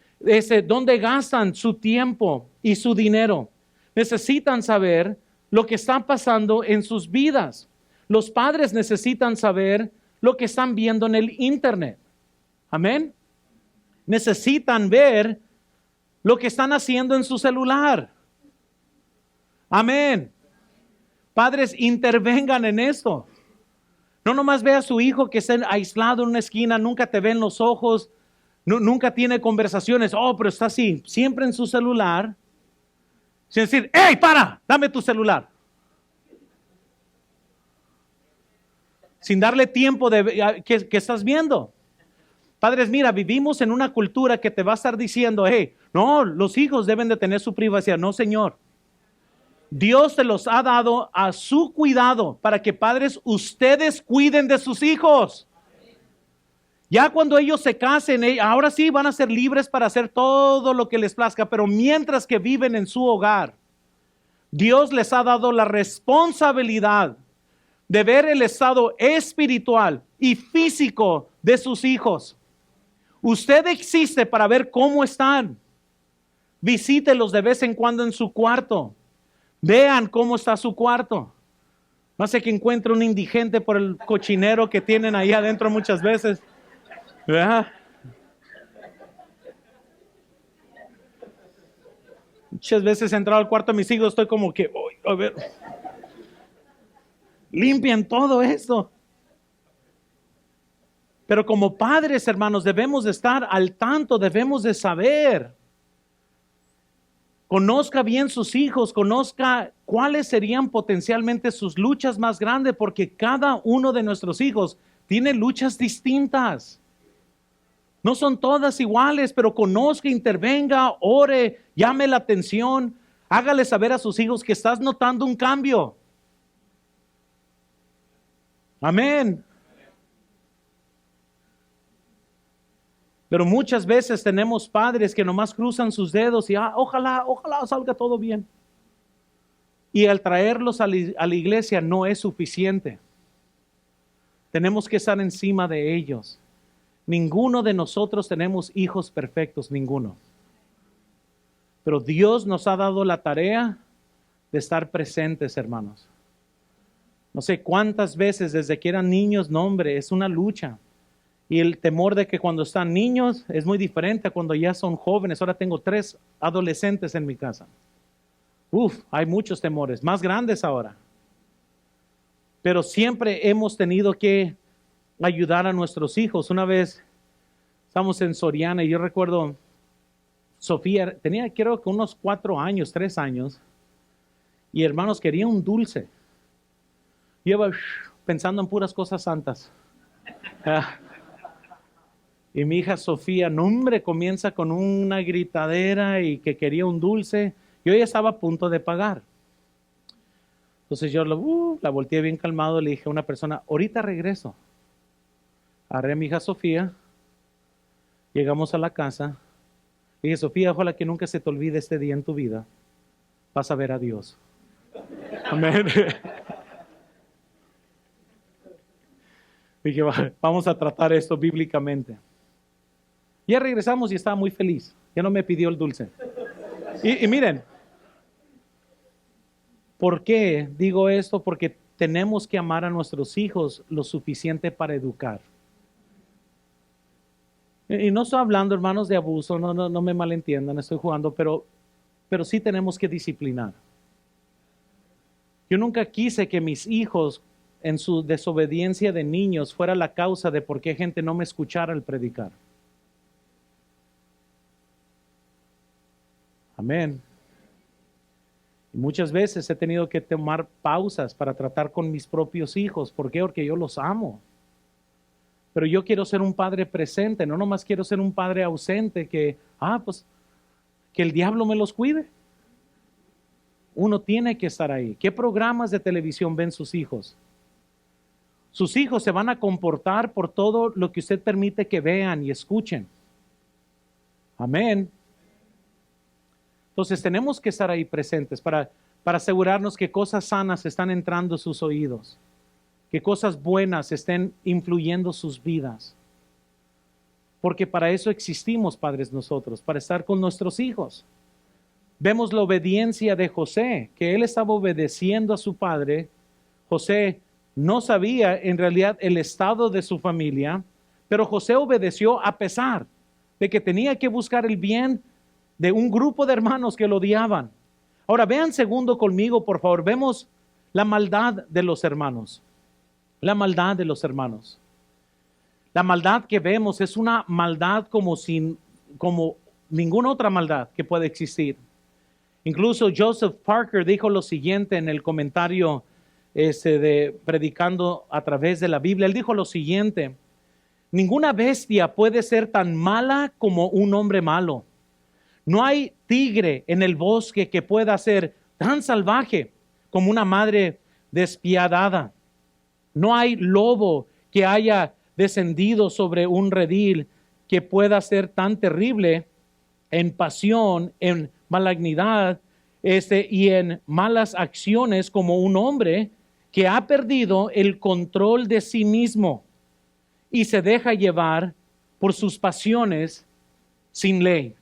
Speaker 1: dónde gastan su tiempo y su dinero. Necesitan saber lo que está pasando en sus vidas. Los padres necesitan saber lo que están viendo en el internet. Amén. necesitan ver lo que están haciendo en su celular. Amén. Padres, intervengan en esto. No nomás ve a su hijo que está aislado en una esquina, nunca te ve en los ojos, nunca tiene conversaciones. Oh, pero está así, siempre en su celular. Sin decir, ¡hey, para! Dame tu celular. Sin darle tiempo de ¿qué estás viendo? Padres, mira, vivimos en una cultura que te va a estar diciendo, hey, no, los hijos deben de tener su privacidad. No, Señor. Dios te los ha dado a su cuidado para que padres, ustedes cuiden de sus hijos. Ya cuando ellos se casen, ahora sí van a ser libres para hacer todo lo que les plazca, pero mientras que viven en su hogar, Dios les ha dado la responsabilidad de ver el estado espiritual y físico de sus hijos. Usted existe para ver cómo están. Visítelos de vez en cuando en su cuarto. Vean cómo está su cuarto. No sé que encuentre un indigente por el cochinero que tienen ahí adentro muchas veces. ¿Verdad? Muchas veces he entrado al cuarto de mis hijos, estoy como que, a ver, limpian todo esto. Pero como padres, hermanos, debemos de estar al tanto, debemos de saber. Conozca bien sus hijos, conozca cuáles serían potencialmente sus luchas más grandes, porque cada uno de nuestros hijos tiene luchas distintas. No son todas iguales, pero conozca, intervenga, ore, llame la atención, hágale saber a sus hijos que estás notando un cambio. Amén. Pero muchas veces tenemos padres que nomás cruzan sus dedos y ojalá salga todo bien. Y al traerlos a la iglesia no es suficiente. Tenemos que estar encima de ellos. Ninguno de nosotros tenemos hijos perfectos, ninguno. Pero Dios nos ha dado la tarea de estar presentes, hermanos. No sé cuántas veces desde que eran niños, no hombre, es una lucha. Y el temor de que cuando están niños es muy diferente a cuando ya son jóvenes. Ahora tengo 3 adolescentes en mi casa. Hay muchos temores, más grandes ahora. Pero siempre hemos tenido que ayudar a nuestros hijos. Una vez estábamos en Soriana y yo recuerdo, Sofía tenía creo que unos 3 años. Y hermanos, quería un dulce. Yo iba pensando en puras cosas santas. Y mi hija Sofía, no hombre, comienza con una gritadera y que quería un dulce. Yo ya estaba a punto de pagar. Entonces yo la volteé bien calmado, le dije a una persona, ahorita regreso. Agarré a mi hija Sofía, llegamos a la casa. Le dije, Sofía, ojalá que nunca se te olvide este día en tu vida. Vas a ver a Dios. Amén. Dije, vamos a tratar esto bíblicamente. Ya regresamos y estaba muy feliz. Ya no me pidió el dulce. Y miren, ¿por qué digo esto? Porque tenemos que amar a nuestros hijos lo suficiente para educar. Y no estoy hablando, hermanos, de abuso, no me malentiendan, estoy jugando, pero sí tenemos que disciplinar. Yo nunca quise que mis hijos, en su desobediencia de niños, fuera la causa de por qué gente no me escuchara al predicar. Amén. Y muchas veces he tenido que tomar pausas para tratar con mis propios hijos. ¿Por qué? Porque yo los amo. Pero yo quiero ser un padre presente, no nomás quiero ser un padre ausente que el diablo me los cuide. Uno tiene que estar ahí. ¿Qué programas de televisión ven sus hijos? Sus hijos se van a comportar por todo lo que usted permite que vean y escuchen. Amén. Entonces tenemos que estar ahí presentes para asegurarnos que cosas sanas están entrando a sus oídos, que cosas buenas estén influyendo sus vidas. Porque para eso existimos, padres, nosotros, para estar con nuestros hijos. Vemos la obediencia de José, que él estaba obedeciendo a su padre. José no sabía en realidad el estado de su familia, pero José obedeció a pesar de que tenía que buscar el bien de un grupo de hermanos que lo odiaban. Ahora vean segundo conmigo, por favor. Vemos la maldad de los hermanos. La maldad de los hermanos. La maldad que vemos es una maldad como ninguna otra maldad que puede existir. Incluso Joseph Parker dijo lo siguiente en el comentario de predicando a través de la Biblia. Él dijo lo siguiente: ninguna bestia puede ser tan mala como un hombre malo. No hay tigre en el bosque que pueda ser tan salvaje como una madre despiadada. No hay lobo que haya descendido sobre un redil que pueda ser tan terrible en pasión, en malignidad y en malas acciones como un hombre que ha perdido el control de sí mismo y se deja llevar por sus pasiones sin ley.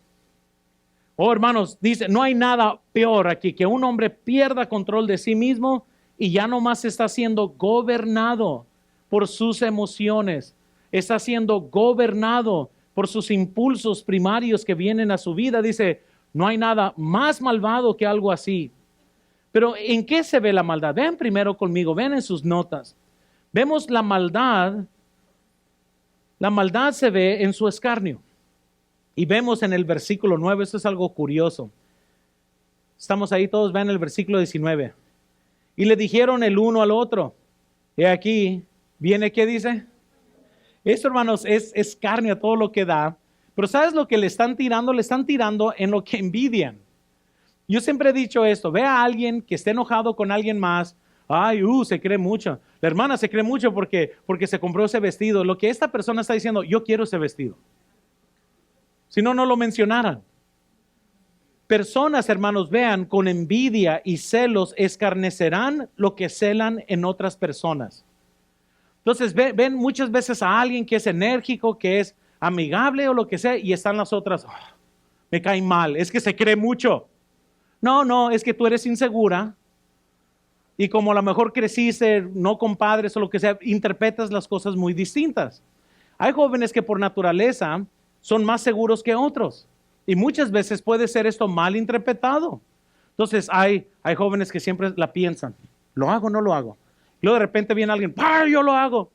Speaker 1: Oh, hermanos, dice, no hay nada peor aquí que un hombre pierda control de sí mismo y ya nomás está siendo gobernado por sus emociones, está siendo gobernado por sus impulsos primarios que vienen a su vida. Dice, no hay nada más malvado que algo así. Pero ¿en qué se ve la maldad? Vean primero conmigo, vean en sus notas. Vemos la maldad se ve en su escarnio. Y vemos en el versículo 9, esto es algo curioso. Estamos ahí todos, vean el versículo 19. Y le dijeron el uno al otro. Y aquí viene, ¿qué dice? Esto, hermanos, es escarnio a todo lo que da. Pero ¿sabes lo que le están tirando? Le están tirando en lo que envidian. Yo siempre he dicho esto, ve a alguien que esté enojado con alguien más. Ay, se cree mucho. La hermana se cree mucho porque se compró ese vestido. Lo que esta persona está diciendo, yo quiero ese vestido. Si no, no lo mencionaran. Personas, hermanos, vean, con envidia y celos escarnecerán lo que celan en otras personas. Entonces ven muchas veces a alguien que es enérgico, que es amigable o lo que sea, y están las otras, me cae mal, es que se cree mucho. No, es que tú eres insegura y como a lo mejor creciste no con padres o lo que sea, interpretas las cosas muy distintas. Hay jóvenes que por naturaleza son más seguros que otros y muchas veces puede ser esto mal interpretado. Entonces hay jóvenes que siempre la piensan, ¿lo hago o no lo hago? Y luego de repente viene alguien, yo lo hago.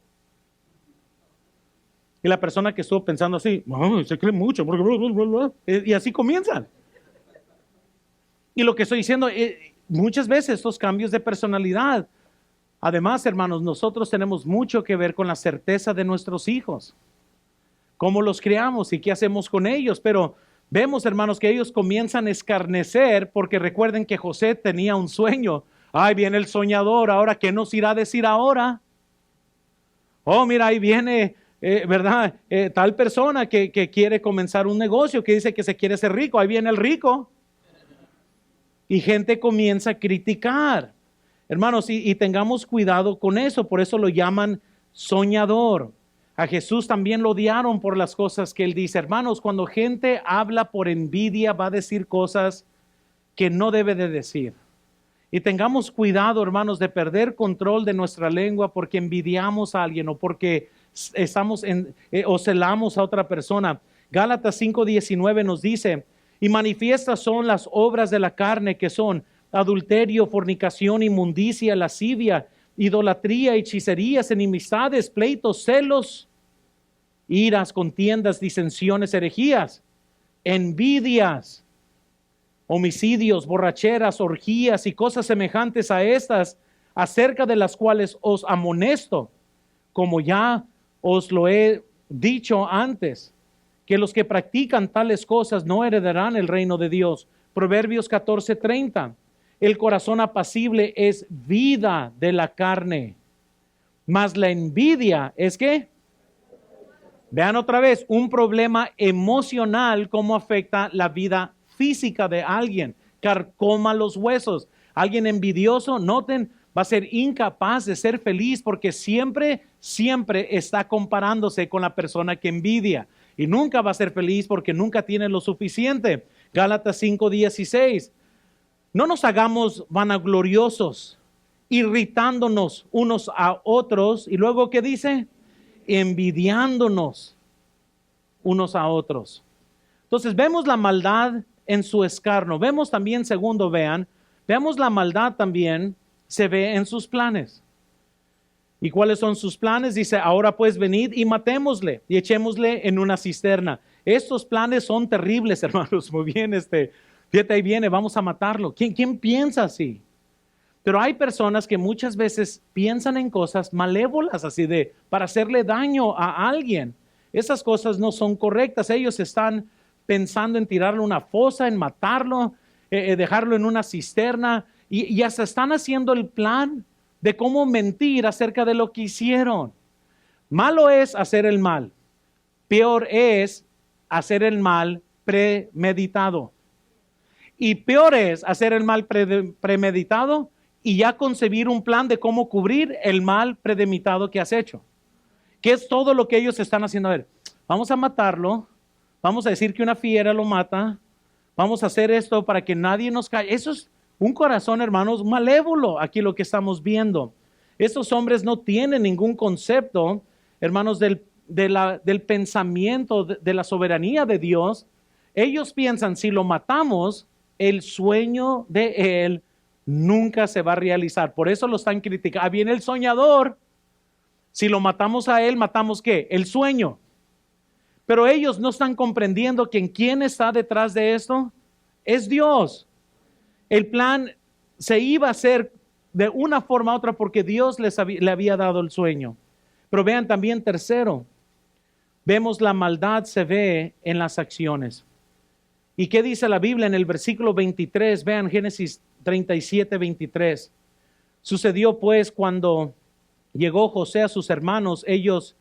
Speaker 1: Y la persona que estuvo pensando así, se cree mucho, y así comienzan. Y lo que estoy diciendo, muchas veces estos cambios de personalidad, además, hermanos, nosotros tenemos mucho que ver con la certeza de nuestros hijos, cómo los criamos y qué hacemos con ellos. Pero vemos, hermanos, que ellos comienzan a escarnecer porque recuerden que José tenía un sueño. Ay, viene el soñador, ahora, ¿qué nos irá a decir ahora? Oh, mira, ahí viene, ¿verdad? Tal persona que quiere comenzar un negocio, que dice que se quiere ser rico, ahí viene el rico. Y gente comienza a criticar. Hermanos, y tengamos cuidado con eso, por eso lo llaman soñador. A Jesús también lo odiaron por las cosas que él dice. Hermanos, cuando gente habla por envidia, va a decir cosas que no debe de decir. Y tengamos cuidado, hermanos, de perder control de nuestra lengua porque envidiamos a alguien o porque estamos o celamos a otra persona. Gálatas 5:19 nos dice, y manifiestas son las obras de la carne, que son adulterio, fornicación, inmundicia, lascivia, idolatría, hechicerías, enemistades, pleitos, celos, iras, contiendas, disensiones, herejías, envidias, homicidios, borracheras, orgías y cosas semejantes a estas, acerca de las cuales os amonesto, como ya os lo he dicho antes, que los que practican tales cosas no heredarán el reino de Dios. Proverbios 14:30. El corazón apacible es vida de la carne, mas la envidia es ¿qué? Vean otra vez, un problema emocional, cómo afecta la vida física de alguien, carcoma los huesos. Alguien envidioso, noten, va a ser incapaz de ser feliz porque siempre está comparándose con la persona que envidia. Y nunca va a ser feliz porque nunca tiene lo suficiente. Gálatas 5:16. No nos hagamos vanagloriosos, irritándonos unos a otros. Y luego, ¿qué dice? Envidiándonos unos a otros. Entonces vemos la maldad en su escarno. Vemos también, segundo, veamos la maldad también se ve en sus planes. ¿Y cuáles son sus planes? Dice, ahora pues venid y matémosle y echémosle en una cisterna. Estos planes son terribles, hermanos. Muy bien, fíjate, ahí viene, vamos a matarlo. ¿Quién piensa así? Pero hay personas que muchas veces piensan en cosas malévolas, así para hacerle daño a alguien. Esas cosas no son correctas. Ellos están pensando en tirarle una fosa, en matarlo, dejarlo en una cisterna y hasta están haciendo el plan de cómo mentir acerca de lo que hicieron. Malo es hacer el mal. Peor es hacer el mal premeditado. Y peor es hacer el mal premeditado y ya concebir un plan de cómo cubrir el mal premeditado que has hecho. ¿Qué es todo lo que ellos están haciendo? A ver, vamos a matarlo, vamos a decir que una fiera lo mata, vamos a hacer esto para que nadie nos caiga. Eso es un corazón, hermanos, malévolo, aquí lo que estamos viendo. Estos hombres no tienen ningún concepto, hermanos, del pensamiento, de la soberanía de Dios. Ellos piensan, si lo matamos, el sueño de él nunca se va a realizar. Por eso lo están criticando. Ah, viene el soñador. Si lo matamos a él, ¿matamos qué? El sueño. Pero ellos no están comprendiendo que quién está detrás de esto es Dios. El plan se iba a hacer de una forma u otra porque Dios le había dado el sueño. Pero vean también, tercero, vemos la maldad se ve en las acciones. ¿Y qué dice la Biblia en el versículo 23? Vean Génesis 37, 23. Sucedió pues cuando llegó José a sus hermanos, ellos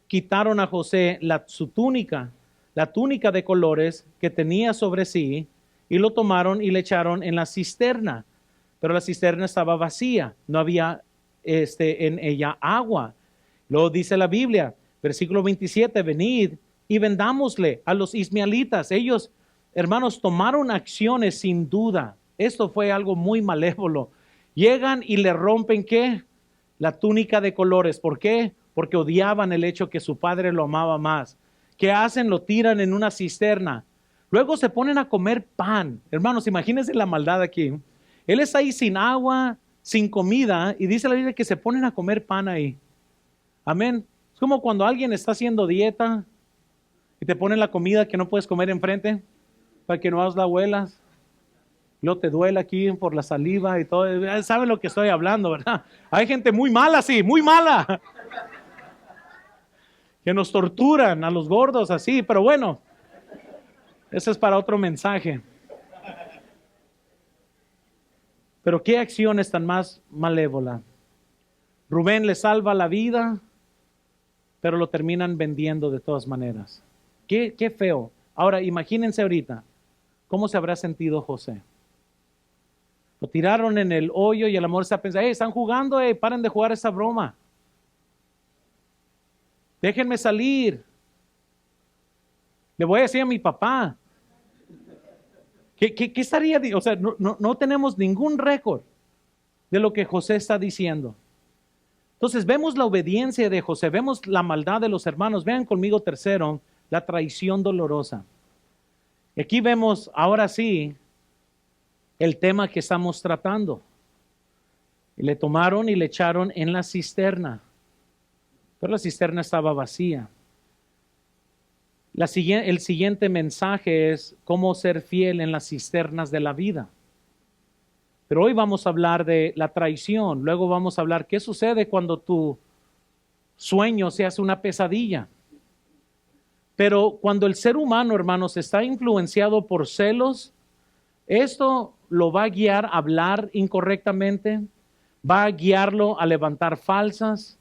Speaker 1: quitaron a José su túnica, la túnica de colores que tenía sobre sí, y lo tomaron y le echaron en la cisterna. Pero la cisterna estaba vacía, no había en ella agua. Luego dice la Biblia, versículo 27, venid y vendámosle a los ismaelitas. Ellos, hermanos, tomaron acciones sin duda. Esto fue algo muy malévolo. Llegan y le rompen, ¿qué? La túnica de colores. ¿Por qué? Porque odiaban el hecho que su padre lo amaba más. ¿Qué hacen? Lo tiran en una cisterna. Luego se ponen a comer pan. Hermanos, imagínense la maldad aquí. Él está ahí sin agua, sin comida, y dice la Biblia que se ponen a comer pan ahí. Amén. Es como cuando alguien está haciendo dieta y te ponen la comida que no puedes comer enfrente para que no hagas la huelas. Luego te duele aquí por la saliva y todo. ¿Saben lo que estoy hablando, verdad? Hay gente muy mala así, muy mala. Que nos torturan a los gordos así, pero bueno, eso es para otro mensaje. Pero qué acciones tan más malévola. Rubén le salva la vida, pero lo terminan vendiendo de todas maneras. Qué feo. Ahora, imagínense ahorita, ¿cómo se habrá sentido José? Lo tiraron en el hoyo y el amor está pensando, están jugando, paren de jugar esa broma. Déjenme salir. Le voy a decir a mi papá. ¿Qué estaría? O sea, no tenemos ningún récord de lo que José está diciendo. Entonces vemos la obediencia de José, vemos la maldad de los hermanos. Vean conmigo tercero, la traición dolorosa. Y aquí vemos ahora sí el tema que estamos tratando. Y le tomaron y le echaron en la cisterna, pero la cisterna estaba vacía. El siguiente mensaje es cómo ser fiel en las cisternas de la vida. Pero hoy vamos a hablar de la traición, luego vamos a hablar qué sucede cuando tu sueño se hace una pesadilla. Pero cuando el ser humano, hermanos, está influenciado por celos, esto lo va a guiar a hablar incorrectamente, va a guiarlo a levantar falsas,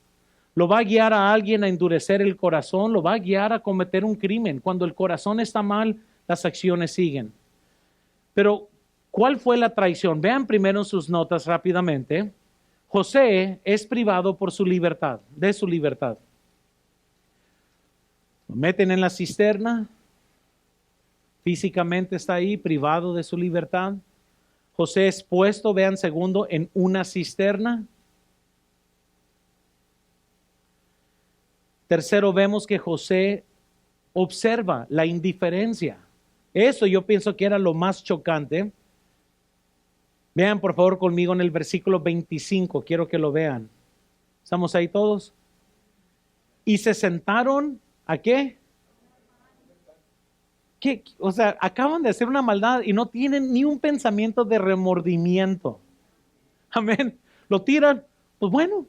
Speaker 1: lo va a guiar a alguien a endurecer el corazón, lo va a guiar a cometer un crimen. Cuando el corazón está mal, las acciones siguen. Pero, ¿cuál fue la traición? Vean primero en sus notas rápidamente. José es privado por su libertad, de su libertad. Lo meten en la cisterna, físicamente está ahí, privado de su libertad. José es puesto, vean segundo, en una cisterna. Tercero, vemos que José observa la indiferencia. Eso yo pienso que era lo más chocante. Vean por favor conmigo en el versículo 25, quiero que lo vean. ¿Estamos ahí todos? Y se sentaron, ¿a qué? ¿Qué? O sea, acaban de hacer una maldad y no tienen ni un pensamiento de remordimiento. Amén. Lo tiran, pues bueno,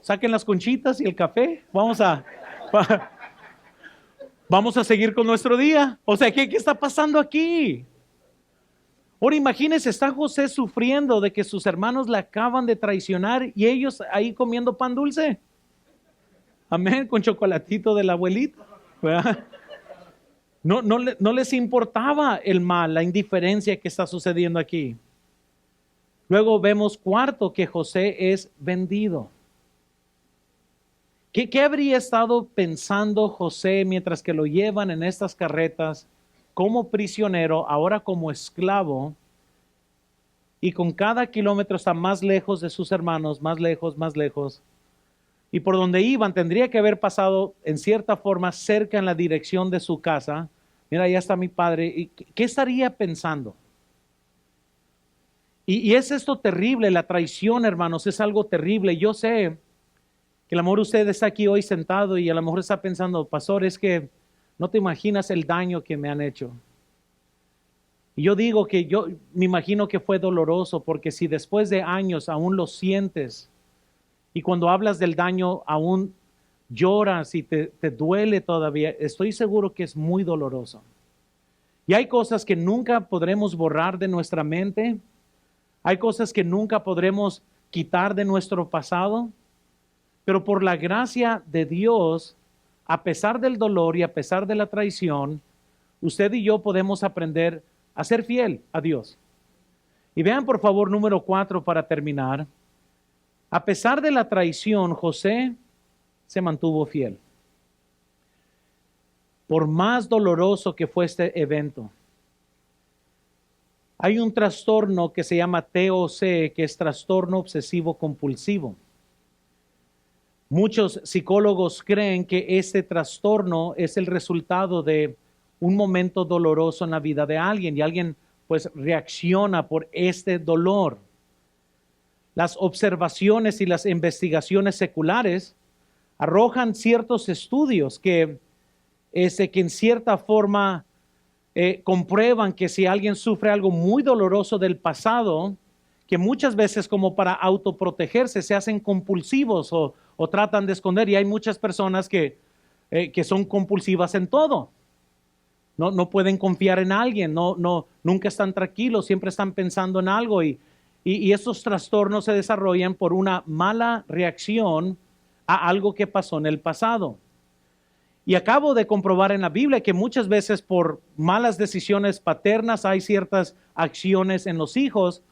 Speaker 1: saquen las conchitas y el café. Vamos a seguir con nuestro día. O sea, ¿qué está pasando aquí? Ahora imagínense, está José sufriendo de que sus hermanos le acaban de traicionar y ellos ahí comiendo pan dulce. Amén, con chocolatito de la abuelita. ¿Verdad? No les importaba el mal, la indiferencia que está sucediendo aquí. Luego vemos cuarto, que José es vendido. ¿Qué habría estado pensando José mientras que lo llevan en estas carretas como prisionero, ahora como esclavo? Y con cada kilómetro está más lejos de sus hermanos, más lejos, más lejos. Y por donde iban tendría que haber pasado en cierta forma cerca en la dirección de su casa. Mira, ya está mi padre. ¿Y qué estaría pensando? Y es esto terrible, la traición, hermanos, es algo terrible. Yo sé que a lo mejor usted está aquí hoy sentado y a lo mejor está pensando, pastor, es que no te imaginas el daño que me han hecho. Y yo digo que yo me imagino que fue doloroso, porque si después de años aún lo sientes y cuando hablas del daño aún lloras y te duele todavía, estoy seguro que es muy doloroso. Y hay cosas que nunca podremos borrar de nuestra mente. Hay cosas que nunca podremos quitar de nuestro pasado. Pero por la gracia de Dios, a pesar del dolor y a pesar de la traición, usted y yo podemos aprender a ser fiel a Dios. Y vean por favor número 4 para terminar. A pesar de la traición, José se mantuvo fiel. Por más doloroso que fue este evento. Hay un trastorno que se llama TOC, que es trastorno obsesivo compulsivo. Muchos psicólogos creen que este trastorno es el resultado de un momento doloroso en la vida de alguien y alguien pues reacciona por este dolor. Las observaciones y las investigaciones seculares arrojan ciertos estudios que en cierta forma comprueban que si alguien sufre algo muy doloroso del pasado, que muchas veces como para autoprotegerse se hacen compulsivos o tratan de esconder, y hay muchas personas que son compulsivas en todo. No pueden confiar en alguien, nunca están tranquilos, siempre están pensando en algo y esos trastornos se desarrollan por una mala reacción a algo que pasó en el pasado. Y acabo de comprobar en la Biblia que muchas veces por malas decisiones paternas hay ciertas acciones en los hijos,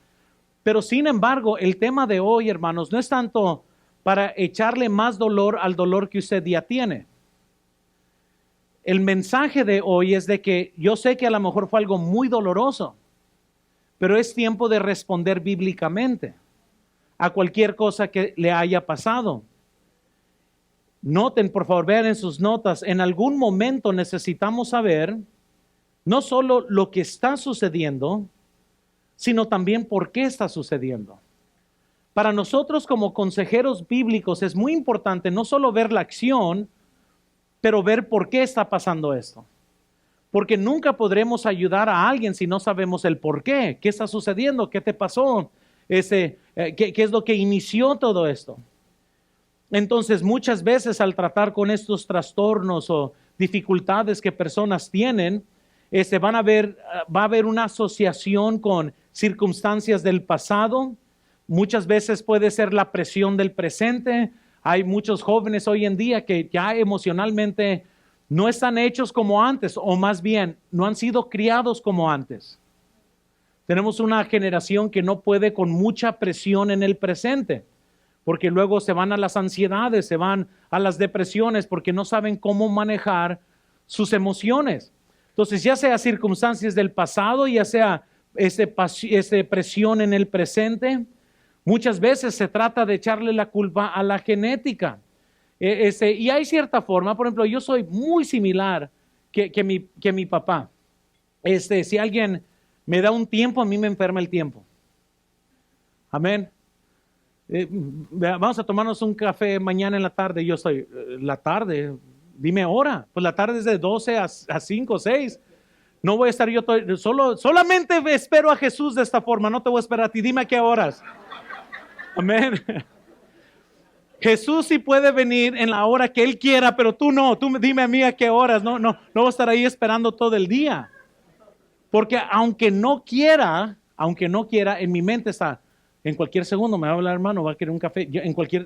Speaker 1: pero sin embargo el tema de hoy, hermanos, no es tanto para echarle más dolor al dolor que usted ya tiene. El mensaje de hoy es de que yo sé que a lo mejor fue algo muy doloroso, pero es tiempo de responder bíblicamente a cualquier cosa que le haya pasado. Noten, por favor, vean en sus notas, en algún momento necesitamos saber no solo lo que está sucediendo, sino también por qué está sucediendo. Para nosotros como consejeros bíblicos es muy importante no solo ver la acción, pero ver por qué está pasando esto. Porque nunca podremos ayudar a alguien si no sabemos el por qué. ¿Qué está sucediendo? ¿Qué te pasó? ¿Qué es lo que inició todo esto? Entonces, muchas veces al tratar con estos trastornos o dificultades que personas tienen, va a haber una asociación con circunstancias del pasado. Muchas veces puede ser la presión del presente. Hay muchos jóvenes hoy en día que ya emocionalmente no están hechos como antes, o más bien, no han sido criados como antes. Tenemos una generación que no puede con mucha presión en el presente, porque luego se van a las ansiedades, se van a las depresiones, porque no saben cómo manejar sus emociones. Entonces, ya sea circunstancias del pasado, ya sea presión en el presente, muchas veces se trata de echarle la culpa a la genética. Y hay cierta forma, por ejemplo, yo soy muy similar que mi papá. Si alguien me da un tiempo, a mí me enferma el tiempo. Amén. Vamos a tomarnos un café mañana en la tarde. Yo estoy, la tarde, dime hora. Pues la tarde es de 12 a 5 o 6. No voy a estar yo solamente espero a Jesús de esta forma. No te voy a esperar a ti. Dime a qué horas. Amén. Jesús sí puede venir en la hora que Él quiera, pero tú no. Tú dime a mí a qué horas. No voy a estar ahí esperando todo el día. Porque aunque no quiera, en mi mente está, en cualquier segundo me va a hablar, hermano, va a querer un café.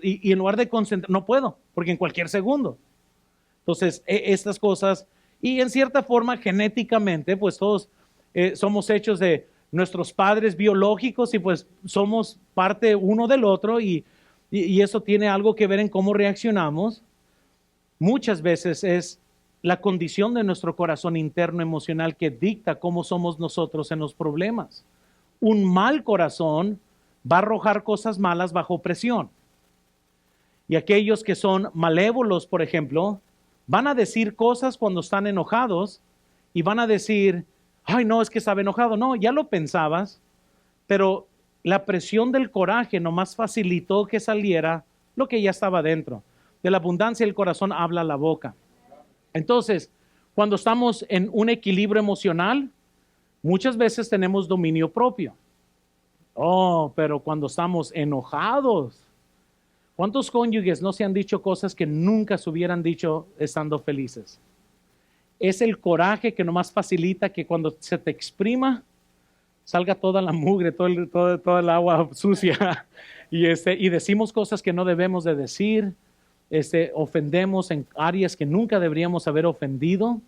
Speaker 1: Y en lugar de concentrar, no puedo, porque en cualquier segundo. Entonces, estas cosas, y en cierta forma, genéticamente, pues todos somos hechos de nuestros padres biológicos y pues somos parte uno del otro y eso tiene algo que ver en cómo reaccionamos. Muchas veces es la condición de nuestro corazón interno emocional que dicta cómo somos nosotros en los problemas. Un mal corazón va a arrojar cosas malas bajo presión. Y aquellos que son malévolos, por ejemplo, van a decir cosas cuando están enojados y van a decir, ay, no, es que estaba enojado. No, ya lo pensabas, pero la presión del coraje nomás facilitó que saliera lo que ya estaba dentro. De la abundancia del corazón habla la boca. Entonces, cuando estamos en un equilibrio emocional, muchas veces tenemos dominio propio. Oh, pero cuando estamos enojados, ¿cuántos cónyuges no se han dicho cosas que nunca se hubieran dicho estando felices? Es el coraje que nomás facilita que cuando se te exprima, salga toda la mugre, toda el agua sucia y decimos cosas que no debemos de decir. Ofendemos en áreas que nunca deberíamos haber ofendido.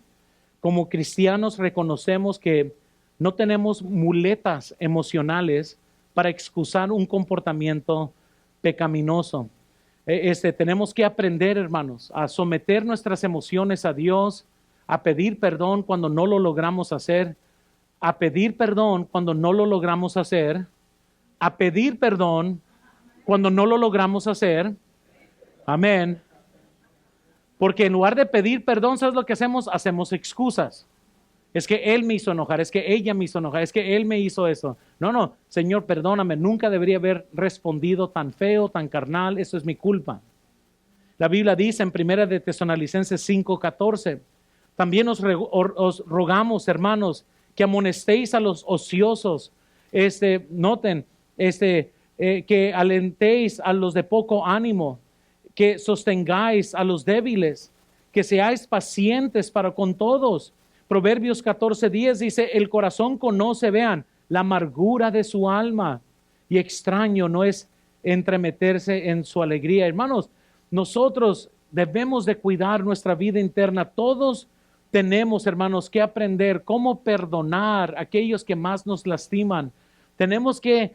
Speaker 1: Como cristianos reconocemos que no tenemos muletas emocionales para excusar un comportamiento pecaminoso. Tenemos que aprender, hermanos, a someter nuestras emociones a Dios, a pedir perdón cuando no lo logramos hacer, a pedir perdón cuando no lo logramos hacer, a pedir perdón cuando no lo logramos hacer. Amén. Porque en lugar de pedir perdón, ¿sabes lo que hacemos? Hacemos excusas. Es que él me hizo enojar, es que ella me hizo enojar, es que él me hizo eso. No, Señor, perdóname, nunca debería haber respondido tan feo, tan carnal, eso es mi culpa. La Biblia dice en 1 de Tesalonicenses 5:14, también os rogamos, hermanos, que amonestéis a los ociosos, noten, que alentéis a los de poco ánimo, que sostengáis a los débiles, que seáis pacientes para con todos. Proverbios 14:10 dice, el corazón conoce, vean, la amargura de su alma, y extraño no es entremeterse en su alegría. Hermanos, nosotros debemos de cuidar nuestra vida interna. Todos tenemos, hermanos, que aprender cómo perdonar a aquellos que más nos lastiman. Tenemos que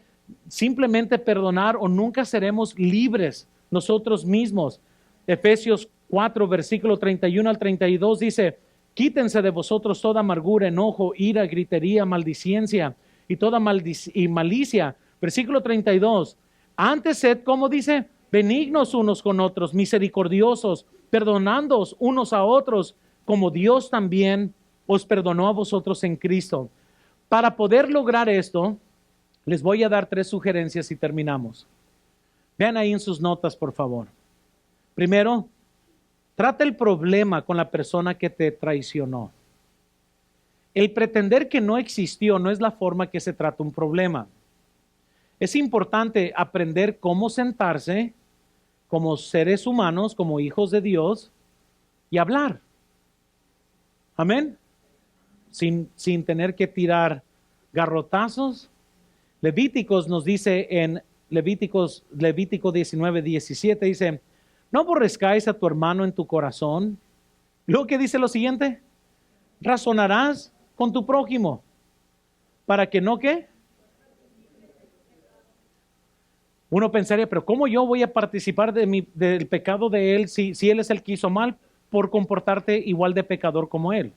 Speaker 1: simplemente perdonar o nunca seremos libres nosotros mismos. Efesios 4, versículo 31 al 32 dice, quítense de vosotros toda amargura, enojo, ira, gritería, maldicencia y toda malicia. Versículo 32, antes sed, ¿cómo dice? Benignos unos con otros, misericordiosos, perdonándoos unos a otros, como Dios también os perdonó a vosotros en Cristo. Para poder lograr esto, les voy a dar 3 sugerencias y terminamos. Vean ahí en sus notas, por favor. Primero, trata el problema con la persona que te traicionó. El pretender que no existió no es la forma que se trata un problema. Es importante aprender cómo sentarse como seres humanos, como hijos de Dios, y hablar. Amén. Sin tener que tirar garrotazos. Levíticos nos dice en Levítico 19:17 dice, no aborrezcáis a tu hermano en tu corazón. Luego que dice lo siguiente, razonarás con tu prójimo para que no, ¿qué? Uno pensaría, pero ¿cómo yo voy a participar del pecado de él si él es el que hizo mal por comportarte igual de pecador como él?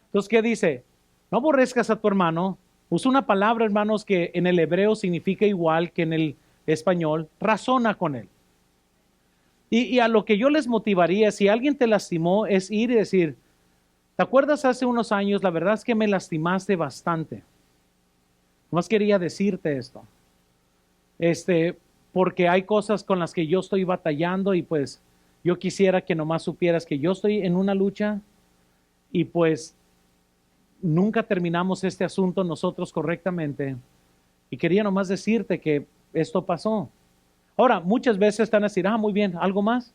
Speaker 1: Entonces, ¿qué dice? No aborrezcas a tu hermano. Usa una palabra, hermanos, que en el hebreo significa igual que en el español. Razona con él. Y a lo que yo les motivaría, si alguien te lastimó, es ir y decir, ¿Te acuerdas hace unos años? La verdad es que me lastimaste bastante. Nomás quería decirte esto. Porque hay cosas con las que yo estoy batallando y pues yo quisiera que nomás supieras que yo estoy en una lucha y pues nunca terminamos este asunto nosotros correctamente. Y quería nomás decirte que esto pasó. Ahora, muchas veces están a decir, muy bien, ¿algo más?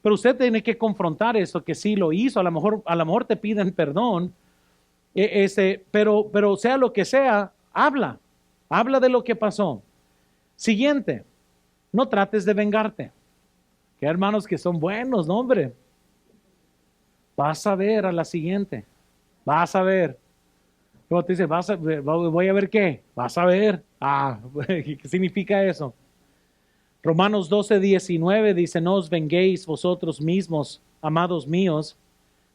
Speaker 1: Pero usted tiene que confrontar eso, que sí lo hizo. A lo mejor te piden perdón, pero sea lo que sea, habla de lo que pasó. Siguiente, no trates de vengarte. Que hermanos que son buenos, no, hombre. Vas a ver a la siguiente. Vas a ver. Luego te dice, voy a ver qué. Vas a ver. ¿Qué significa eso? Romanos 12:19 dice, no os venguéis vosotros mismos, amados míos,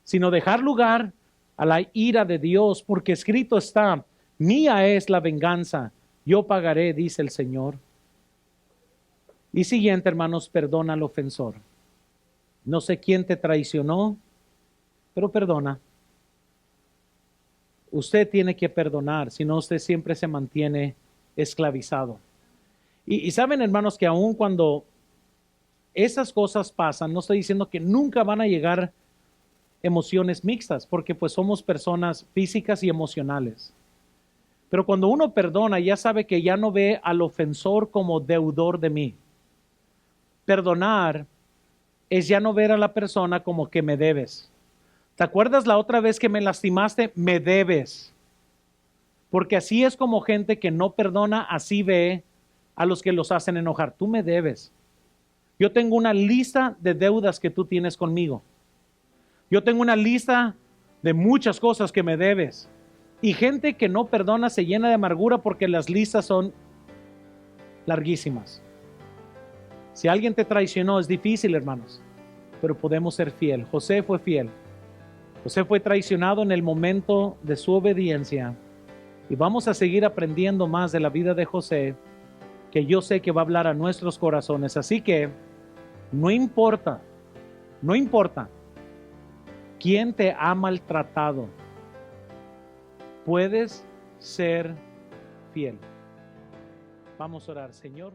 Speaker 1: sino dejar lugar a la ira de Dios, porque escrito está, mía es la venganza, yo pagaré, dice el Señor. Y siguiente, hermanos, perdona al ofensor. No sé quién te traicionó, pero perdona. Usted tiene que perdonar, si no usted siempre se mantiene esclavizado. Y saben, hermanos, que aun cuando esas cosas pasan, no estoy diciendo que nunca van a llegar emociones mixtas, porque pues somos personas físicas y emocionales. Pero cuando uno perdona, ya sabe que ya no ve al ofensor como deudor de mí. Perdonar es ya no ver a la persona como que me debes. ¿Te acuerdas la otra vez que me lastimaste? Me debes. Porque así es como gente que no perdona, así ve a los que los hacen enojar. Tú me debes. Yo tengo una lista de deudas que tú tienes conmigo. Yo tengo una lista de muchas cosas que me debes. Y gente que no perdona se llena de amargura porque las listas son larguísimas. Si alguien te traicionó es difícil, hermanos, pero podemos ser fiel. José fue fiel. José fue traicionado en el momento de su obediencia. Y vamos a seguir aprendiendo más de la vida de José, que yo sé que va a hablar a nuestros corazones. Así que no importa quién te ha maltratado, puedes ser fiel. Vamos a orar, Señor.